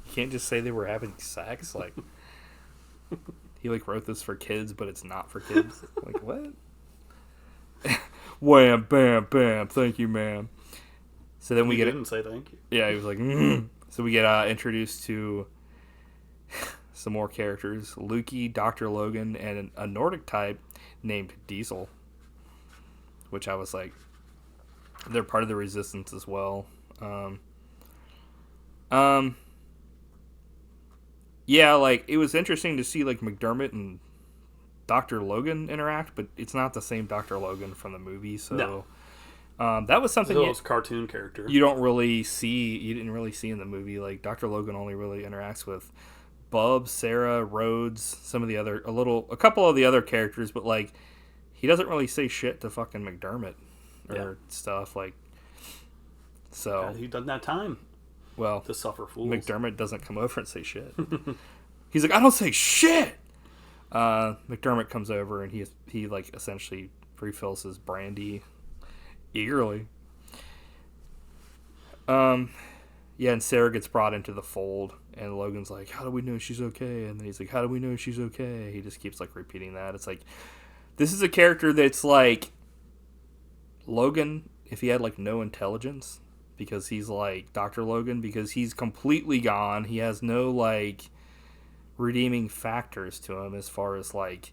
You can't just say they were having sex? Like, he, like, wrote this for kids, but it's not for kids. Like, what? Wham, bam, bam, thank you, ma'am. So then we didn't say thank you. Yeah, he was like, So we get introduced to some more characters. Lukey, Dr. Logan, and a Nordic type named Diesel. Which I was like, they're part of the Resistance as well. Yeah, like, it was interesting to see, like, McDermott and Dr. Logan interact, but it's not the same Dr. Logan from the movie, so... No. That was something... It was cartoon character. You didn't really see in the movie. Like, Dr. Logan only really interacts with Bub, Sarah, Rhodes, some of the other... A couple of the other characters, but, like, he doesn't really say shit to fucking McDermott or stuff, like... So... He doesn't have time. Well, to suffer fools. McDermott doesn't come over and say shit. He's like, I don't say shit! McDermott comes over and he like, essentially refills his brandy eagerly. Yeah, and Sarah gets brought into the fold, and Logan's like, how do we know she's okay? And then he's like, how do we know she's okay? He just keeps, like, repeating that. It's like, this is a character that's, like, Logan, if he had, like, no intelligence... Because he's like Dr. Logan, because he's completely gone. He has no, like, redeeming factors to him as far as, like,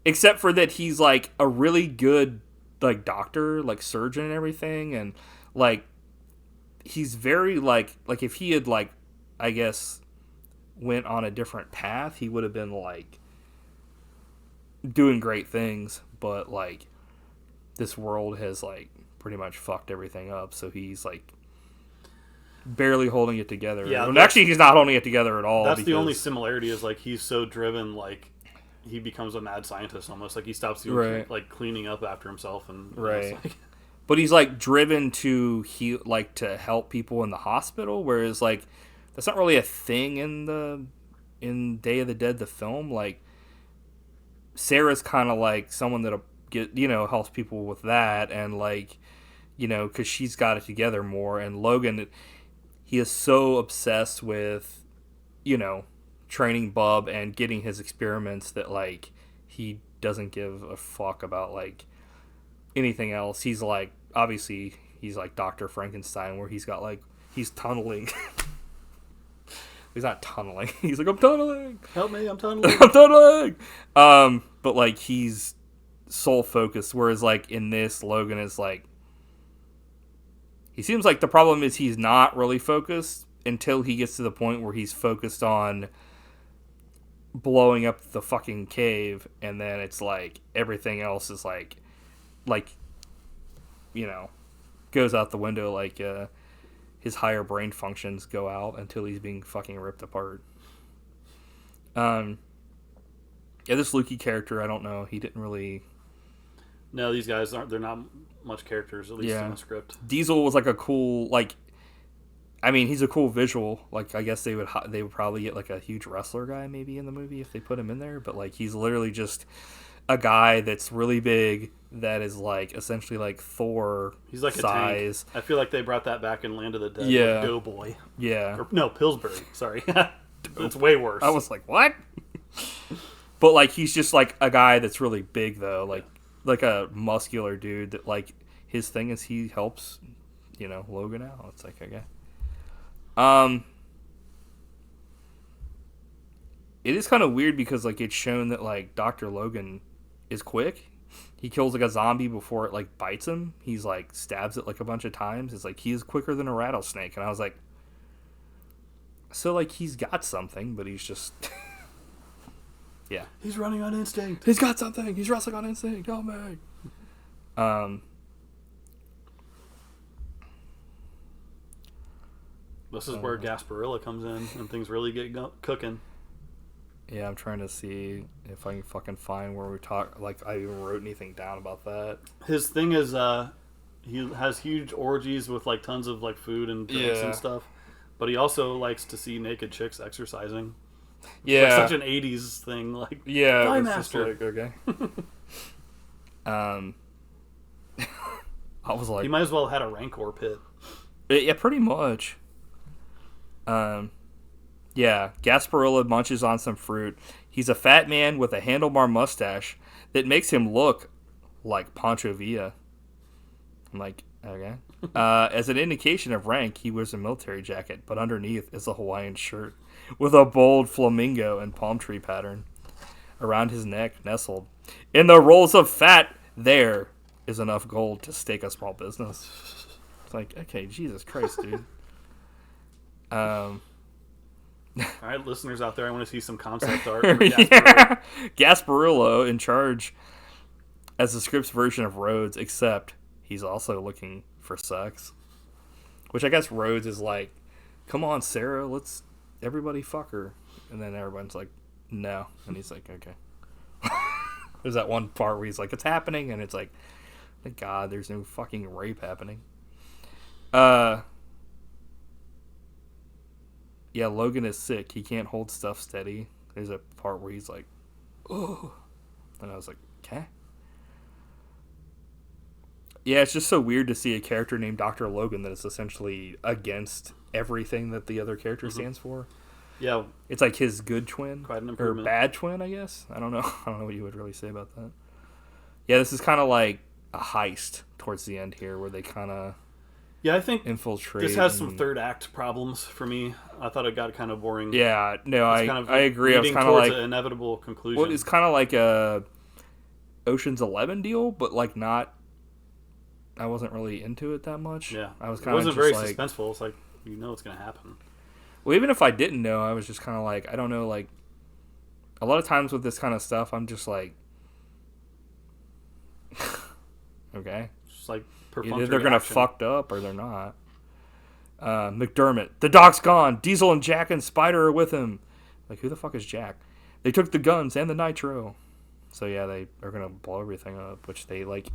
except for that he's, like, a really good, like, doctor, like, surgeon and everything. And, like, he's very, like, if he had, like, I guess, went on a different path, he would have been, like, doing great things. But, like, this world has, like, pretty much fucked everything up. So he's, like, barely holding it together. Yeah, well, actually, he's not holding it together at all. That's the only similarity is, like, he's so driven, like, he becomes a mad scientist almost. Like, he stops doing, like, cleaning up after himself. And like... But he's, like, driven to to help people in the hospital, whereas, like, that's not really a thing in Day of the Dead, the film. Like, Sarah's kind of like someone that'll get, helps people with that, and, like, because she's got it together more. And Logan, he is so obsessed with, training Bub and getting his experiments that, like, he doesn't give a fuck about, like, anything else. He's, like, obviously, he's, like, Dr. Frankenstein, where he's got, like, he's tunneling. He's not tunneling. He's like, I'm tunneling! Help me, I'm tunneling! I'm tunneling! But, like, he's sole focused, whereas, like, in this, Logan is, like, he seems like the problem is he's not really focused until he gets to the point where he's focused on blowing up the fucking cave, and then it's like everything else is like goes out the window, like his higher brain functions go out until he's being fucking ripped apart. Yeah, this Lukey character, I don't know, he didn't really No, these guys aren't. They're not much characters, at least in the script. Diesel was like a cool, like, I mean, he's a cool visual. Like, I guess they would probably get like a huge wrestler guy maybe in the movie if they put him in there. But like, he's literally just a guy that's really big that is like essentially like Thor. He's like size. A tank. I feel like they brought that back in Land of the Dead. Yeah, with Doughboy. Yeah. Or, no, Pillsbury. Sorry, it's way worse. I was like, what? But like, he's just like a guy that's really big though, like a muscular dude that like his thing is he helps, Logan out. It's like, okay. It is kind of weird because like it's shown that like Dr. Logan is quick. He kills like a zombie before it like bites him. He's like stabs it like a bunch of times. It's like he is quicker than a rattlesnake, and I was like, so like he's got something, but he's just yeah. He's running on instinct. He's got something. He's wrestling on instinct. Oh man. This is where Gasparilla comes in and things really get cooking. Yeah, I'm trying to see if I can fucking find where we talk. Like, I even wrote anything down about that. His thing is, he has huge orgies with like tons of like food and drinks and stuff. But he also likes to see naked chicks exercising. Yeah, it's like such an '80s thing. Like, yeah, Thigh it's Master. just like, okay. I was like, he might as well have had a Rancor pit. Yeah, pretty much. Yeah, Gasparilla munches on some fruit. He's a fat man with a handlebar mustache that makes him look like Pancho Villa. I'm like, okay. As an indication of rank, he wears a military jacket, but underneath is a Hawaiian shirt with a bold flamingo and palm tree pattern around his neck, nestled. In the rolls of fat, there is enough gold to stake a small business. It's like, okay, Jesus Christ, dude. All right, listeners out there, I want to see some concept art. Yeah. Gasparillo in charge as the script's version of Rhodes, except he's also looking for sex. Which I guess Rhodes is like, come on, Sarah, let's everybody fuck her. And then everyone's like, no. And he's like, okay. There's that one part where he's like, it's happening. And it's like, thank God there's no fucking rape happening. Yeah, Logan is sick. He can't hold stuff steady. There's a part where he's like, oh. And I was like, okay. Yeah, it's just so weird to see a character named Dr. Logan that is essentially against everything that the other character stands for. Yeah. It's like his good twin. Quite an or improvement. bad twin, I guess. I don't know. I don't know what you would really say about that. Yeah, this is kind of like a heist towards the end here where they kind of... Yeah, I think infiltrate. This has some third act problems for me. I thought it got kind of boring. Yeah, no, I agree. I was kind of like an inevitable conclusion. Well, it's kind of like a Ocean's 11 deal, but like not. I wasn't really into it that much. Yeah, I was kind of. It wasn't very suspenseful. It's like it's going to happen. Well, even if I didn't know, I was just kind of like, I don't know, like a lot of times with this kind of stuff, I'm just like, okay, just like. Either they're gonna fucked up or they're not. McDermott, the doc's gone. Diesel and Jack and Spider are with him. Like, who the fuck is Jack? They took the guns and the nitro. So yeah, they are gonna blow everything up. Which they like,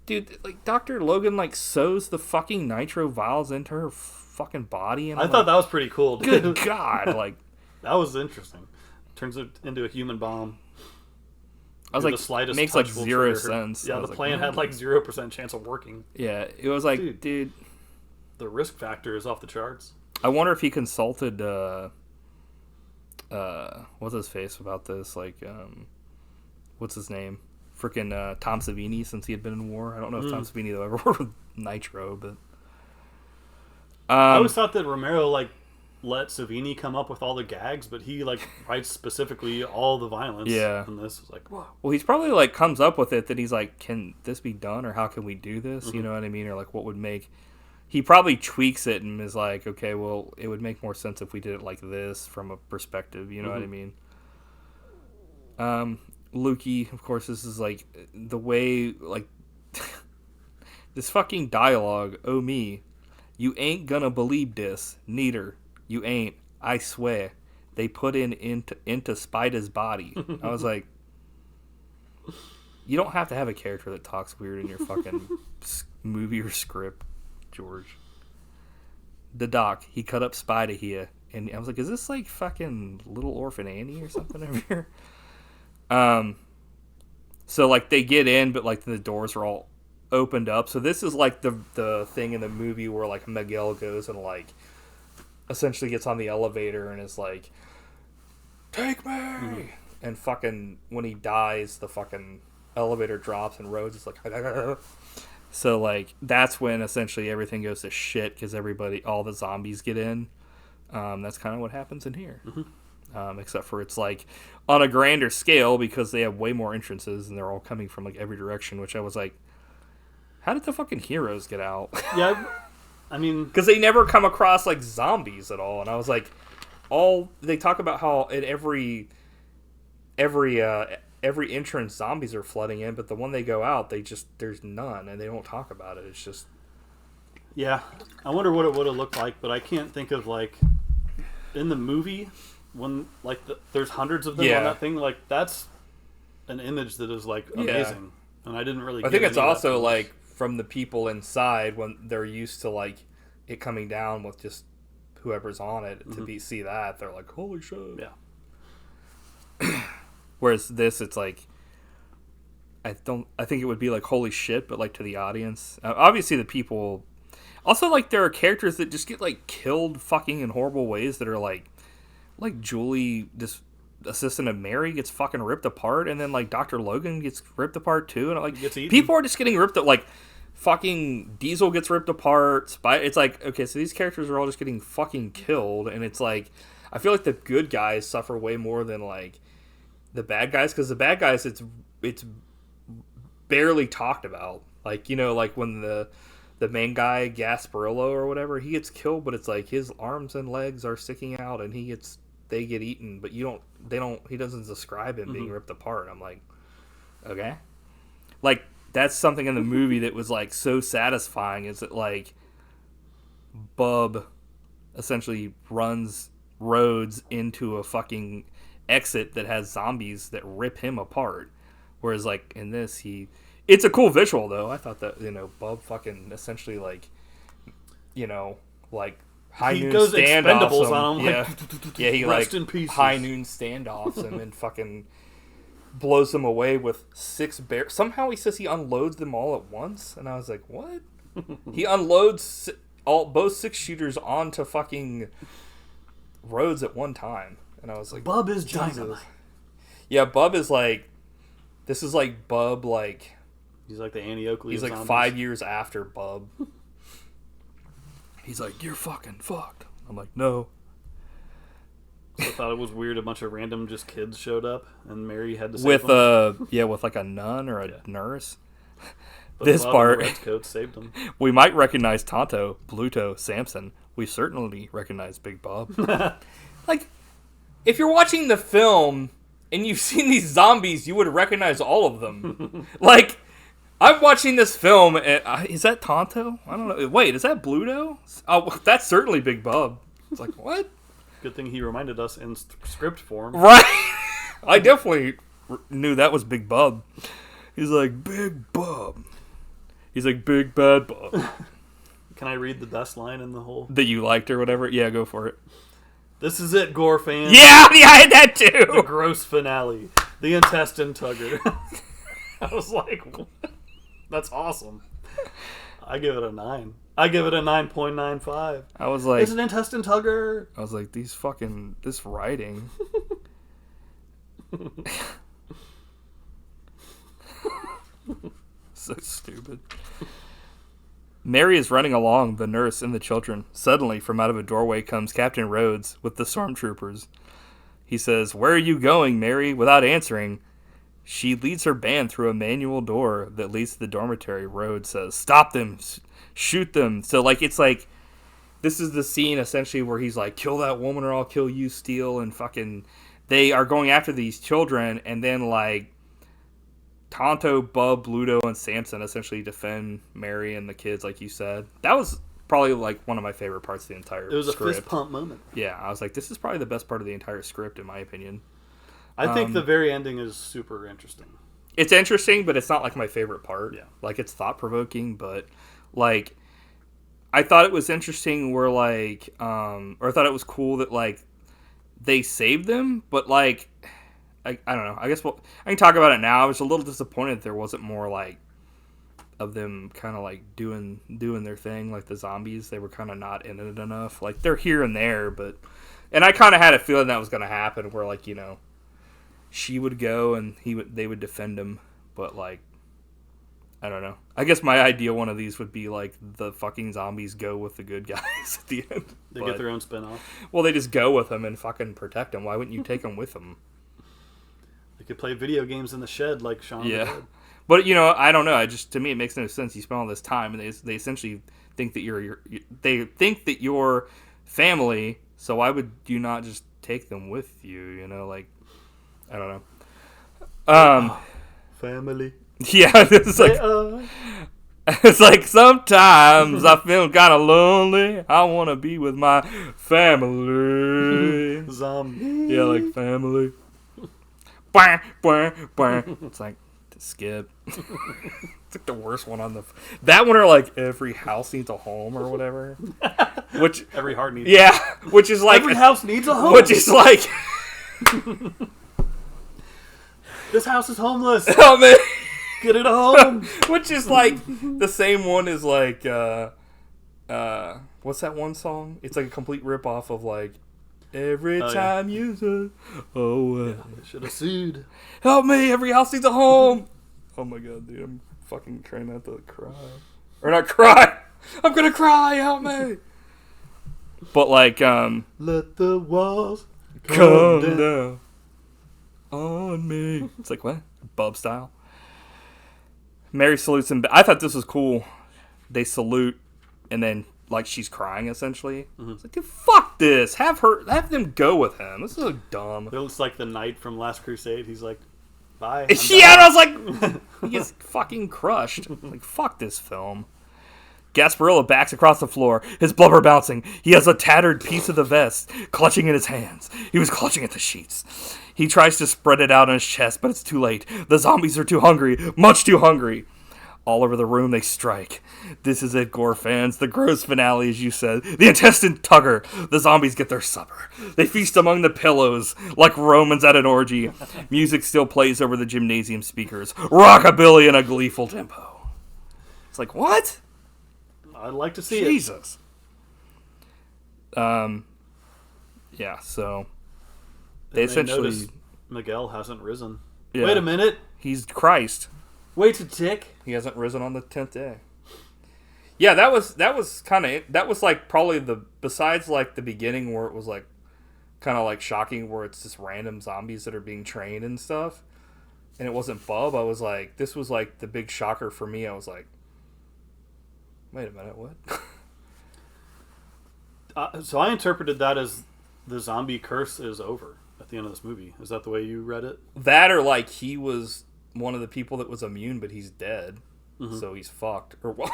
dude. Like Dr. Logan like sews the fucking nitro vials into her fucking body. And I thought that was pretty cool. Dude. Good God, like that was interesting. Turns it into a human bomb. I was like, it makes like zero sense. Yeah, the plan had like 0% chance of working. Yeah, it was like, dude, the risk factor is off the charts. I wonder if he consulted, what's his face about this? Like, what's his name? Freaking Tom Savini, since he had been in war. I don't know if Tom Savini though ever worked with Nitro, but I always thought that Romero like let Savini come up with all the gags, but he like writes specifically all the violence. Yeah. And this was like, whoa. Well, he's probably like comes up with it that he's like, can this be done, or how can we do this? Mm-hmm. You know what I mean? Or like, what would make? He probably tweaks it and is like, okay, well, it would make more sense if we did it like this from a perspective. You know what I mean? Lukey, of course, this is like the way like this fucking dialogue. Oh me, you ain't gonna believe this, neither. You ain't. I swear. They put into Spider's body. I was like, You don't have to have a character that talks weird in your fucking movie or script, George. The doc, he cut up Spidey here. And I was like, is this like fucking Little Orphan Annie or something over here? So like they get in, but like the doors are all opened up. So this is like the thing in the movie where like Miguel goes and like essentially gets on the elevator and is like, take me! Mm-hmm. And fucking when he dies, the fucking elevator drops and Rhodes is like, so like that's when essentially everything goes to shit because all the zombies get in. That's kind of what happens in here. Mm-hmm. Except for it's like on a grander scale because they have way more entrances and they're all coming from like every direction, which I was like, how did the fucking heroes get out? Yeah, I mean, because they never come across like zombies at all, and I was like, they talk about how in every entrance zombies are flooding in, but the one they go out, there's none, and they don't talk about it. It's just, yeah, I wonder what it would have looked like, but I can't think of like in the movie when like there's hundreds of them on that thing. Like that's an image that is like amazing, and I didn't really. I think it's also like from the people inside when they're used to like it coming down with just whoever's on it to see that they're like, holy shit. Yeah. Whereas this, it's like, I think it would be like holy shit, but like to the audience. Obviously the people, also like there are characters that just get like killed fucking in horrible ways that are like Julie, this assistant of Mary, gets fucking ripped apart, and then like Dr. Logan gets ripped apart too, and like people are just getting ripped up. Like fucking Diesel gets ripped apart. It's like, okay, so these characters are all just getting fucking killed, and it's like I feel like the good guys suffer way more than like the bad guys, because the bad guys it's barely talked about. Like, you know, like when the main guy Gasparillo or whatever, he gets killed, but it's like his arms and legs are sticking out and they get eaten, but he doesn't describe him being ripped apart. I'm like, okay, like that's something in the movie that was like so satisfying, is that like Bub essentially runs Rhodes into a fucking exit that has zombies that rip him apart, whereas like in this it's a cool visual though. I thought that, you know, Bub fucking essentially like, you know, like high noon standoffs on him. Yeah, he like high noon standoffs and then fucking blows them away with 6 bears. Somehow he says he unloads them all at once, and I was like, what? He unloads both 6-shooters onto fucking Rhodes at one time, and I was like, Bub is dynamite. Yeah, Bub is like, this is like Bub, like he's like the Annie Oakley. He's like zombies. 5 years after Bub. He's like, you're fucking fucked. I'm like, no. So I thought it was weird. A bunch of random just kids showed up, and Mary had to save them. With like a nun or a nurse. But this part, the Red Coats saved them. We might recognize Tonto, Bluto, Samson. We certainly recognize Big Bob. Like, if you're watching the film and you've seen these zombies, you would recognize all of them. Like, I'm watching this film, and is that Tonto? I don't know. Wait, is that Bluto? Oh, that's certainly Big Bob. It's like, what? Good thing he reminded us in script form. Right. I definitely knew that was Big Bub. He's like, Big Bub. He's like, Big Bad Bub. Can I read the best line in the whole? That you liked or whatever? Yeah, go for it. This is it, gore fans. Yeah, I had that too. The gross finale. The intestine tugger. I was like, what? That's awesome. I give it a 9. I give it a 9.95. I was like, it's an intestine tugger. I was like, this writing. So stupid. Mary is running along, the nurse and the children. Suddenly, from out of a doorway comes Captain Rhodes with the stormtroopers. He says, "Where are you going, Mary?" Without answering, she leads her band through a manual door that leads to the dormitory. Rhodes says, "Stop them! Shoot them!" So, like, it's like, this is the scene, essentially, where he's like, "Kill that woman or I'll kill you, Steele," and fucking, they are going after these children, and then, like, Tonto, Bub, Bluto, and Samson essentially defend Mary and the kids, like you said. That was probably, like, one of my favorite parts of the entire script. It was a fist pump moment. Yeah, I was like, this is probably the best part of the entire script, in my opinion. I think the very ending is super interesting. It's interesting, but it's not like my favorite part. Yeah. Like, it's thought-provoking, but like, I thought it was interesting where like, or I thought it was cool that like they saved them, but like, I don't know. I guess I can talk about it now. I was a little disappointed there wasn't more like of them kind of like doing their thing, like the zombies. They were kind of not in it enough. Like, they're here and there, but, and I kind of had a feeling that was going to happen, where like, you know, she would go and they would defend him, but like, I don't know. I guess my idea one of these would be like the fucking zombies go with the good guys at the end. They get their own spin-off. Well, they just go with them and fucking protect them. Why wouldn't you take them with them? They could play video games in the shed like Shaun of the Dead. But, you know, I don't know. To me, it makes no sense. You spend all this time, and they essentially think that you're family. So why would you not just take them with you? You know, like, I don't know. Family. Yeah, it's like sometimes I feel kind of lonely. I want to be with my family. Zombie. Yeah, like family. It's like, skip. It's like the worst one on that one, or like every house needs a home or whatever. Which every heart needs. Yeah, which is like every house needs a home. Which is like this house is homeless. Oh man, get it a home. Which is like the same one as like what's that one song? It's like a complete rip off of like every time you say, I should have sued. Help me, every house needs a home. Oh my god, dude, I'm fucking trying not to cry. Or not cry. I'm gonna cry, help me. But like, let the walls come down on me. It's like, what? Bub style. Mary salutes him. I thought this was cool. They salute, and then like she's crying essentially. Mm-hmm. It's like, dude, fuck this. Have them go with him. This is so dumb. It looks like the knight from Last Crusade. He's like, bye. Yeah, and I was like, he gets fucking crushed. Like, fuck this film. Gasparilla backs across the floor, his blubber bouncing. He has a tattered piece of the vest clutching in his hands. He was clutching at the sheets. He tries to spread it out on his chest, but it's too late. The zombies are too hungry, much too hungry. All over the room they strike. This is it, gore fans. The gross finale, as you said. The intestine tugger. The zombies get their supper. They feast among the pillows like Romans at an orgy. Music still plays over the gymnasium speakers. Rockabilly in a gleeful tempo. It's like, what? I'd like to see Jesus. Yeah, so they essentially Miguel hasn't risen. Yeah. Wait a minute. He's Christ. Wait a tick. He hasn't risen on the 10th day. Yeah, that was like probably besides like the beginning where it was like kind of like shocking where it's just random zombies that are being trained and stuff, and it wasn't Bub. I was like, this was like the big shocker for me. I was like, wait a minute, what? So I interpreted that as the zombie curse is over at the end of this movie. Is that the way you read it? That, or like he was one of the people that was immune, but he's dead, so he's fucked. Or what?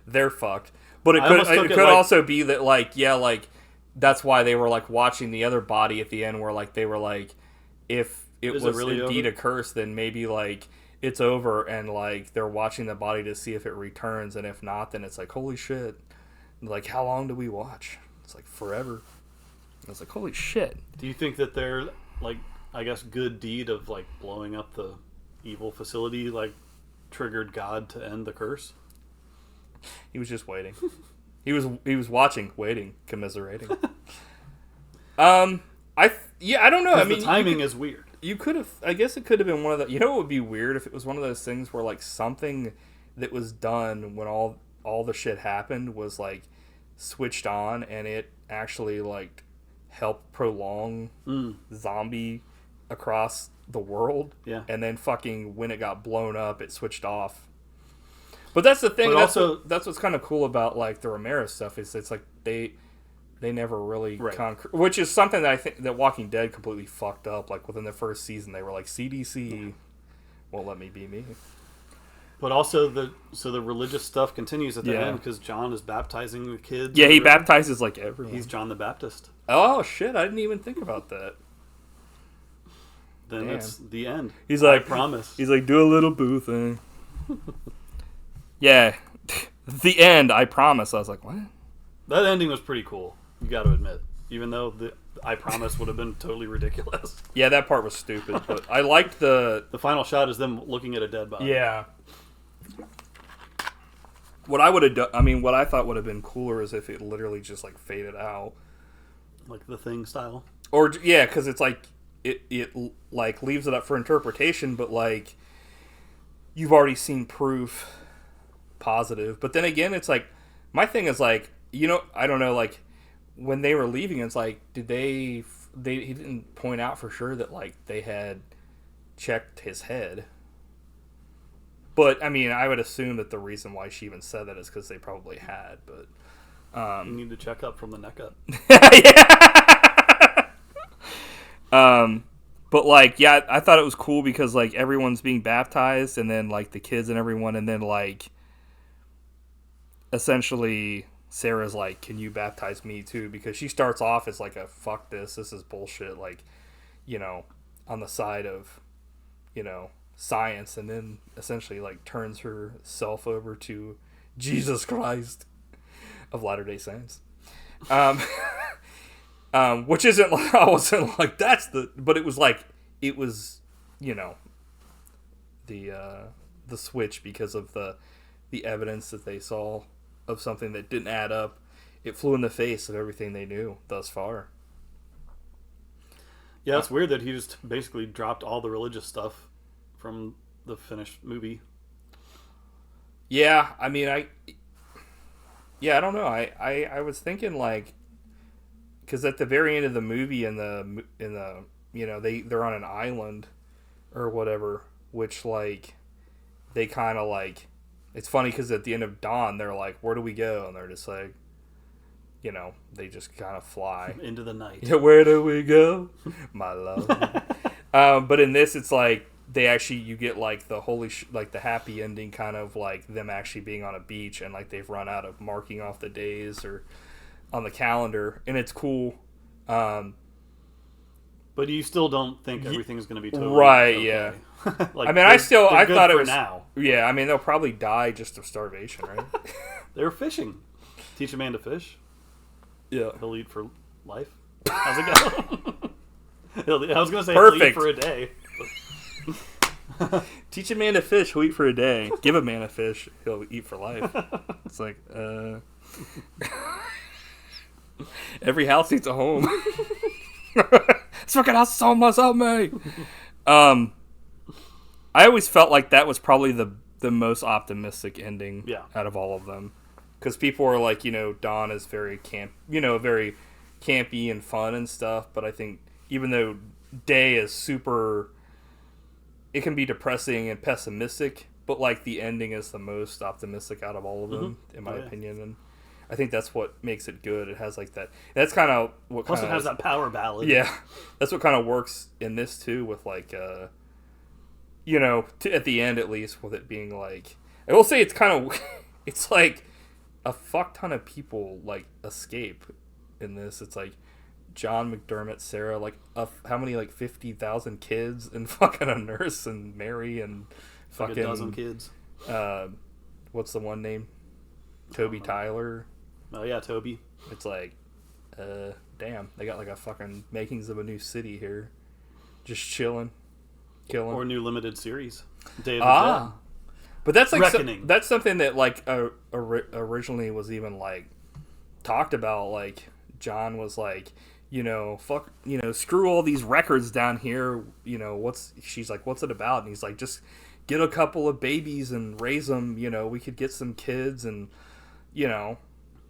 They're fucked. But it could also be that, like, yeah, like, that's why they were, like, watching the other body at the end where, like, they were, like, if it was really indeed a curse, then maybe, like, it's over, and, like, they're watching the body to see if it returns, and if not, then it's like, holy shit. Like, how long do we watch? It's like, forever. I was like, holy shit. Do you think that their, like, I guess, good deed of, like, blowing up the evil facility, like, triggered God to end the curse? He was just waiting. He was watching, waiting, commiserating. I don't know. I mean, the timing is weird. You could have. I guess it could have been one of the. You know, what would be weird if it was one of those things where like something that was done when all the shit happened was like switched on, and it actually like helped prolong zombie across the world. Yeah. And then fucking when it got blown up, it switched off. But that's the thing. That's what's kind of cool about like the Romero stuff is it's like they never really which is something that I think that Walking Dead completely fucked up. Like within the first season, they were like CDC won't let me be me. But also the religious stuff continues at the end because John is baptizing the kids. Yeah, he baptizes like everyone. He's John the Baptist. Oh shit! I didn't even think about that. then damn. it's the end. He's like, I promise. He's like, do a little boo thing. Yeah, the end. I promise. I was like, what? That ending was pretty cool. You got to admit, even though the I promise would have been totally ridiculous. Yeah, that part was stupid, but I liked the final shot is them looking at a dead body. Yeah. What I would have done, I mean, what I thought would have been cooler is if it literally just like faded out, like The Thing style. Or yeah, because it's like it like leaves it up for interpretation, but like you've already seen proof positive. But then again, it's like my thing is like, you know, I don't know, like when they were leaving, it's like, did he didn't point out for sure that like they had checked his head. But I mean, I would assume that the reason why she even said that is because they probably had. But you need to check up from the neck up. Yeah. But like, yeah, I thought it was cool because like everyone's being baptized, and then like the kids and everyone, and then like essentially Sarah's like, "Can you baptize me too?" Because she starts off as like a "fuck this is bullshit," like, you know, on the side of, you know, science, and then essentially like turns herself over to Jesus Christ of Latter-day Saints. Which isn't like, I wasn't like, that's the, but it was like, it was, you know, the switch because of the evidence that they saw of something that didn't add up. It flew in the face of everything they knew thus far. Yeah, it's weird that he just basically dropped all the religious stuff from the finished movie. Yeah, I mean, I don't know. I was thinking like, because at the very end of the movie, in the you know, they're on an island or whatever, which like they kind of like, it's funny because at the end of Dawn they're like, where do we go? And they're just like, you know, they just kind of fly into the night. Yeah, where do we go, my love? But in this, it's like they actually, you get like the like the happy ending, kind of like them actually being on a beach and like they've run out of marking off the days or on the calendar, and it's cool. But you still don't think everything's going to be totally right? okay. Yeah. Like, I mean, I thought it was now. Yeah, I mean, they'll probably die just of starvation, right? They were fishing. Teach a man to fish. Yeah, he'll eat for life. How's it go? I was going to say perfect. He'll eat for a day. Teach a man to fish, he'll eat for a day. Give a man a fish, he'll eat for life. It's like, every house needs a home. This fucking house is home without me. I always felt like that was probably the most optimistic ending out of all of them. Because people were like, you know, Dawn is very very campy and fun and stuff. But I think even though Day is super, it can be depressing and pessimistic, but like the ending is the most optimistic out of all of them, in my opinion. And I think that's what makes it good. It has like that. That's kind of what. Plus, it has that power ballad. Yeah, that's what kind of works in this too. With like, you know, at the end at least, with it being like, I will say it's kind of, it's like a fuck ton of people like escape in this. It's like John McDermott, Sarah, like how many, like 50,000 kids, and fucking a nurse, and Mary, and fucking like a dozen kids. What's the one name? Toby Tyler. Oh yeah, Toby. It's like, damn, they got like a fucking makings of a new city here, just chilling, killing. Or a new limited series, Day of the Dead. But that's like Reckoning. That's something that like originally was even like talked about. Like John was like, you know, fuck, you know, screw all these records down here. You know, she's like, what's it about? And he's like, just get a couple of babies and raise them. You know, we could get some kids and, you know,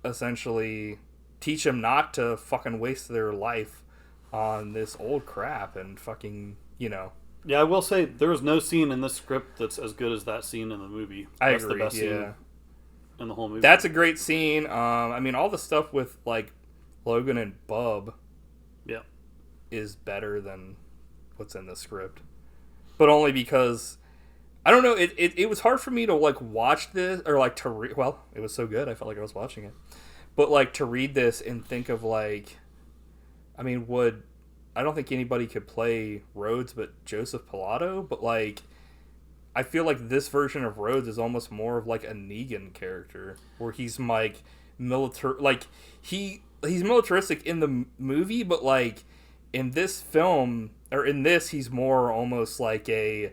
essentially teach them not to fucking waste their life on this old crap and fucking, you know. Yeah, I will say there was no scene in this script that's as good as that scene in the movie. That's agree, the best scene in the whole movie. That's a great scene. I mean, all the stuff with like Logan and Bub, is better than what's in the script, but only because I don't know. It was hard for me to like watch this or like to well, it was so good I felt like I was watching it, but like to read this and think of like, I mean, I don't think anybody could play Rhodes but Joseph Pilato, but like I feel like this version of Rhodes is almost more of like a Negan character, where he's like he's militaristic in the movie, but like in this film or in this he's more almost like a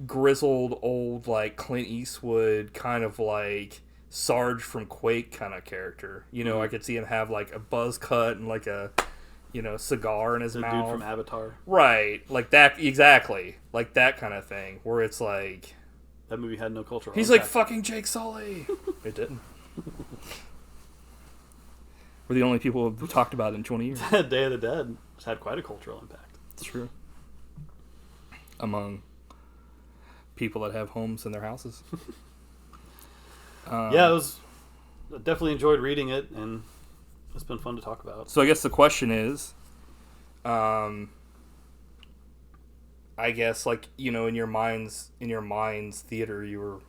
grizzled old like Clint Eastwood kind of like Sarge from Quake kind of character. You know, I could see him have like a buzz cut and like a cigar in his mouth. The dude from Avatar. Right. Like that, exactly. Like that kind of thing, where it's like... That movie had no cultural He's impact. like fucking Jake Sully. It didn't. We're the only people who talked about it in 20 years. Day of the Dead has had quite a cultural impact. It's true. Among people that have homes in their houses. Yeah, I definitely enjoyed reading it, and it's been fun to talk about. So I guess the question is, I guess like in your mind's theater, you were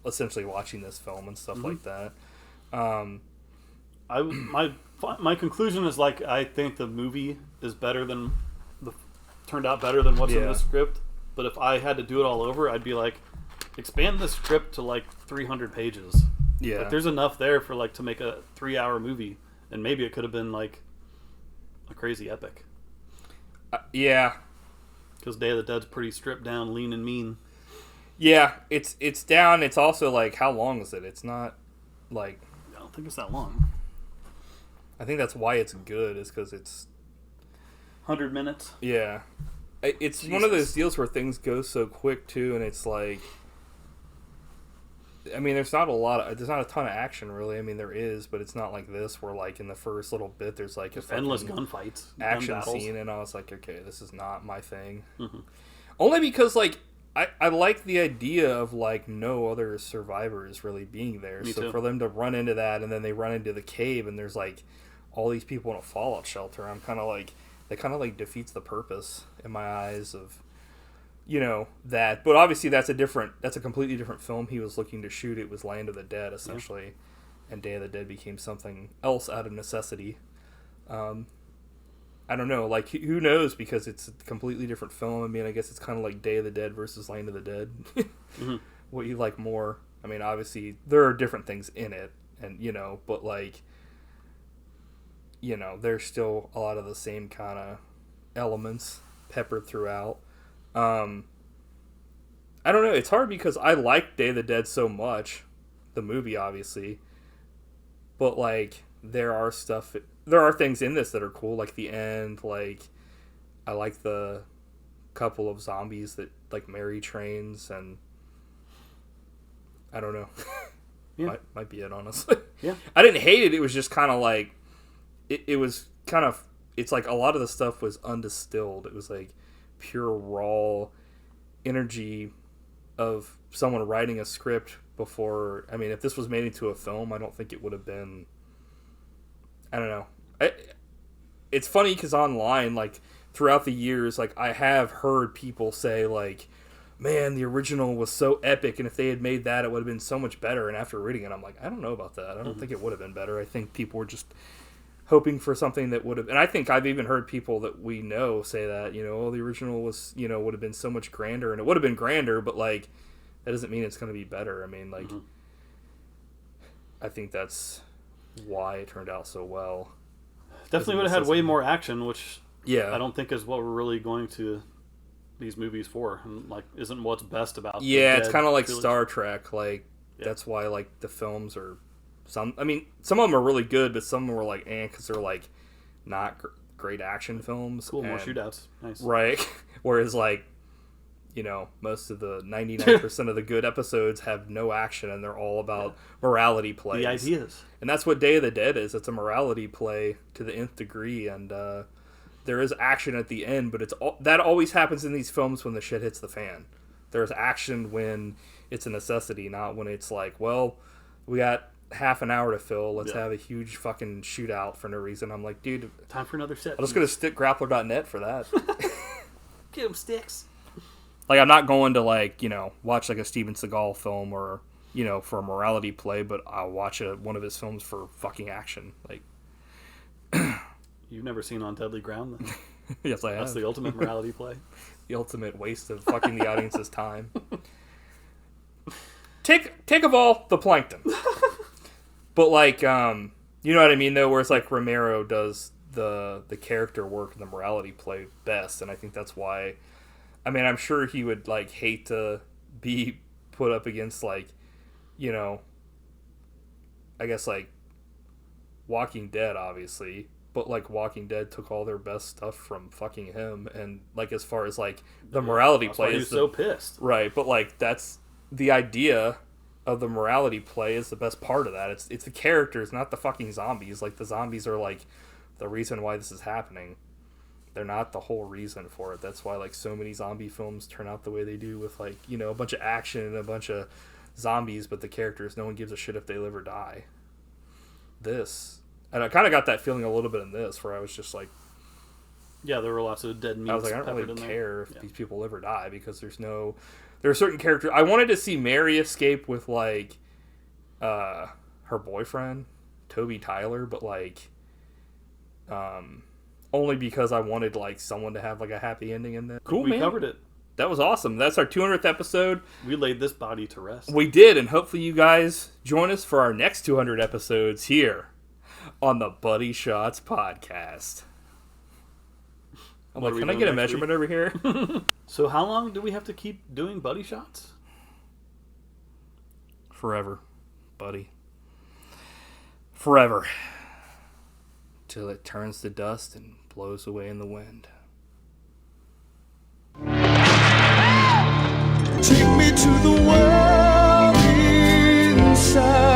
essentially watching this film and stuff like that. My conclusion is like I think the movie is turned out better than what's in the script. But if I had to do it all over, I'd be like, expand the script to like 300 pages. Yeah, like, there's enough there for like to make a 3-hour movie. And maybe it could have been like a crazy epic. Yeah. Because Day of the Dead's pretty stripped down, lean and mean. Yeah, it's down. It's also like, how long is it? It's not like... I don't think it's that long. I think that's why it's good, is because it's... 100 minutes? Yeah. It's one of those deals where things go so quick, too, and it's like... I mean, there's not a ton of action, really. I mean, there is, but it's not like this, where, like, in the first little bit, there's, like, a endless gunfights, action scene, and I was like, okay, this is not my thing. Mm-hmm. Only because, like, I like the idea of, like, no other survivors really being there. Me so too. For them to run into that, and then they run into the cave, and there's, like, all these people in a fallout shelter, I'm kind of like, that kind of, like, defeats the purpose, in my eyes, of... that, but obviously that's a completely different film he was looking to shoot. It was Land of the Dead, essentially, and Day of the Dead became something else out of necessity. I don't know, like, who knows, because it's a completely different film. I mean, I guess it's kind of like Day of the Dead versus Land of the Dead. Mm-hmm. What you like more? I mean, obviously there are different things in it, and but like, there's still a lot of the same kind of elements peppered throughout. I don't know. It's hard because I like Day of the Dead so much, the movie, obviously, but like there are things in this that are cool, like the end. Like I like the couple of zombies that like Mary trains, and I don't know. Yeah. might be it, honestly. Yeah, I didn't hate it. It was just kind of like it was kind of. It's like a lot of the stuff was undistilled. It was like pure raw energy of someone writing a script before. I mean, if this was made into a film, I don't think it would have been. I don't know. It's funny because online, like throughout the years, like I have heard people say like, man, the original was so epic, and if they had made that, it would have been so much better. And after reading it, I'm like, I don't know about that. I don't think it would have been better. I think people were just hoping for something that would have, and I think I've even heard people that we know say that, oh, the original was, would have been so much grander, and it would have been grander, but like, that doesn't mean it's going to be better. I mean, like, I think that's why it turned out so well. Definitely would have had way more action, which I don't think is what we're really going to these movies for, and like, isn't what's best about. Yeah, it's kind of like trilogy. Star Trek. Like, that's why like the films are. Some of them are really good, but some were like, because they're like not great action films. Cool, more shootouts, nice. Right, whereas like, most of the 99% of the good episodes have no action, and they're all about morality plays. The ideas, and that's what Day of the Dead is. It's a morality play to the nth degree, and there is action at the end, but that always happens in these films when the shit hits the fan. There's action when it's a necessity, not when it's like, well, we got half an hour to fill. Let's have a huge fucking shootout for no reason. I'm like, dude, time for another set. I'll just go to stickgrappler.net for that. Get them sticks. Like, I'm not going to like, watch like a Steven Seagal film or, for a morality play, but I'll watch one of his films for fucking action. Like, you've never seen On Deadly Ground, then? Yes, I have. That's the ultimate morality play. The ultimate waste of fucking the audience's time. Take of all the plankton. But like, you know what I mean though, where it's like Romero does the character work and the morality play best, and I think that's why. I mean, I'm sure he would like hate to be put up against like, you know, I guess like Walking Dead, obviously, but like Walking Dead took all their best stuff from fucking him, and like as far as like the morality play is so pissed, right? But like that's the idea of the morality play is the best part of that. It's the characters, not the fucking zombies. Like the zombies are like the reason why this is happening. They're not the whole reason for it. That's why like so many zombie films turn out the way they do, with like, you know, a bunch of action and a bunch of zombies, but the characters, no one gives a shit if they live or die. And I kind of got that feeling a little bit in this, where I was just like, yeah, there were lots of dead meats. I was like, I don't really care if these people live or die, because there are certain characters. I wanted to see Mary escape with like her boyfriend Toby Tyler, but like only because I wanted like someone to have like a happy ending in there. Cool, we man. Covered it. That was awesome. That's our 200th episode. We laid this body to rest. We did, and hopefully you guys join us for our next 200 episodes here on the Buddy Shotz podcast. I'm like, can I get a measurement over here? So how long do we have to keep doing Buddy Shots? Forever, buddy. Forever. Till it turns to dust and blows away in the wind. Take me to the world inside.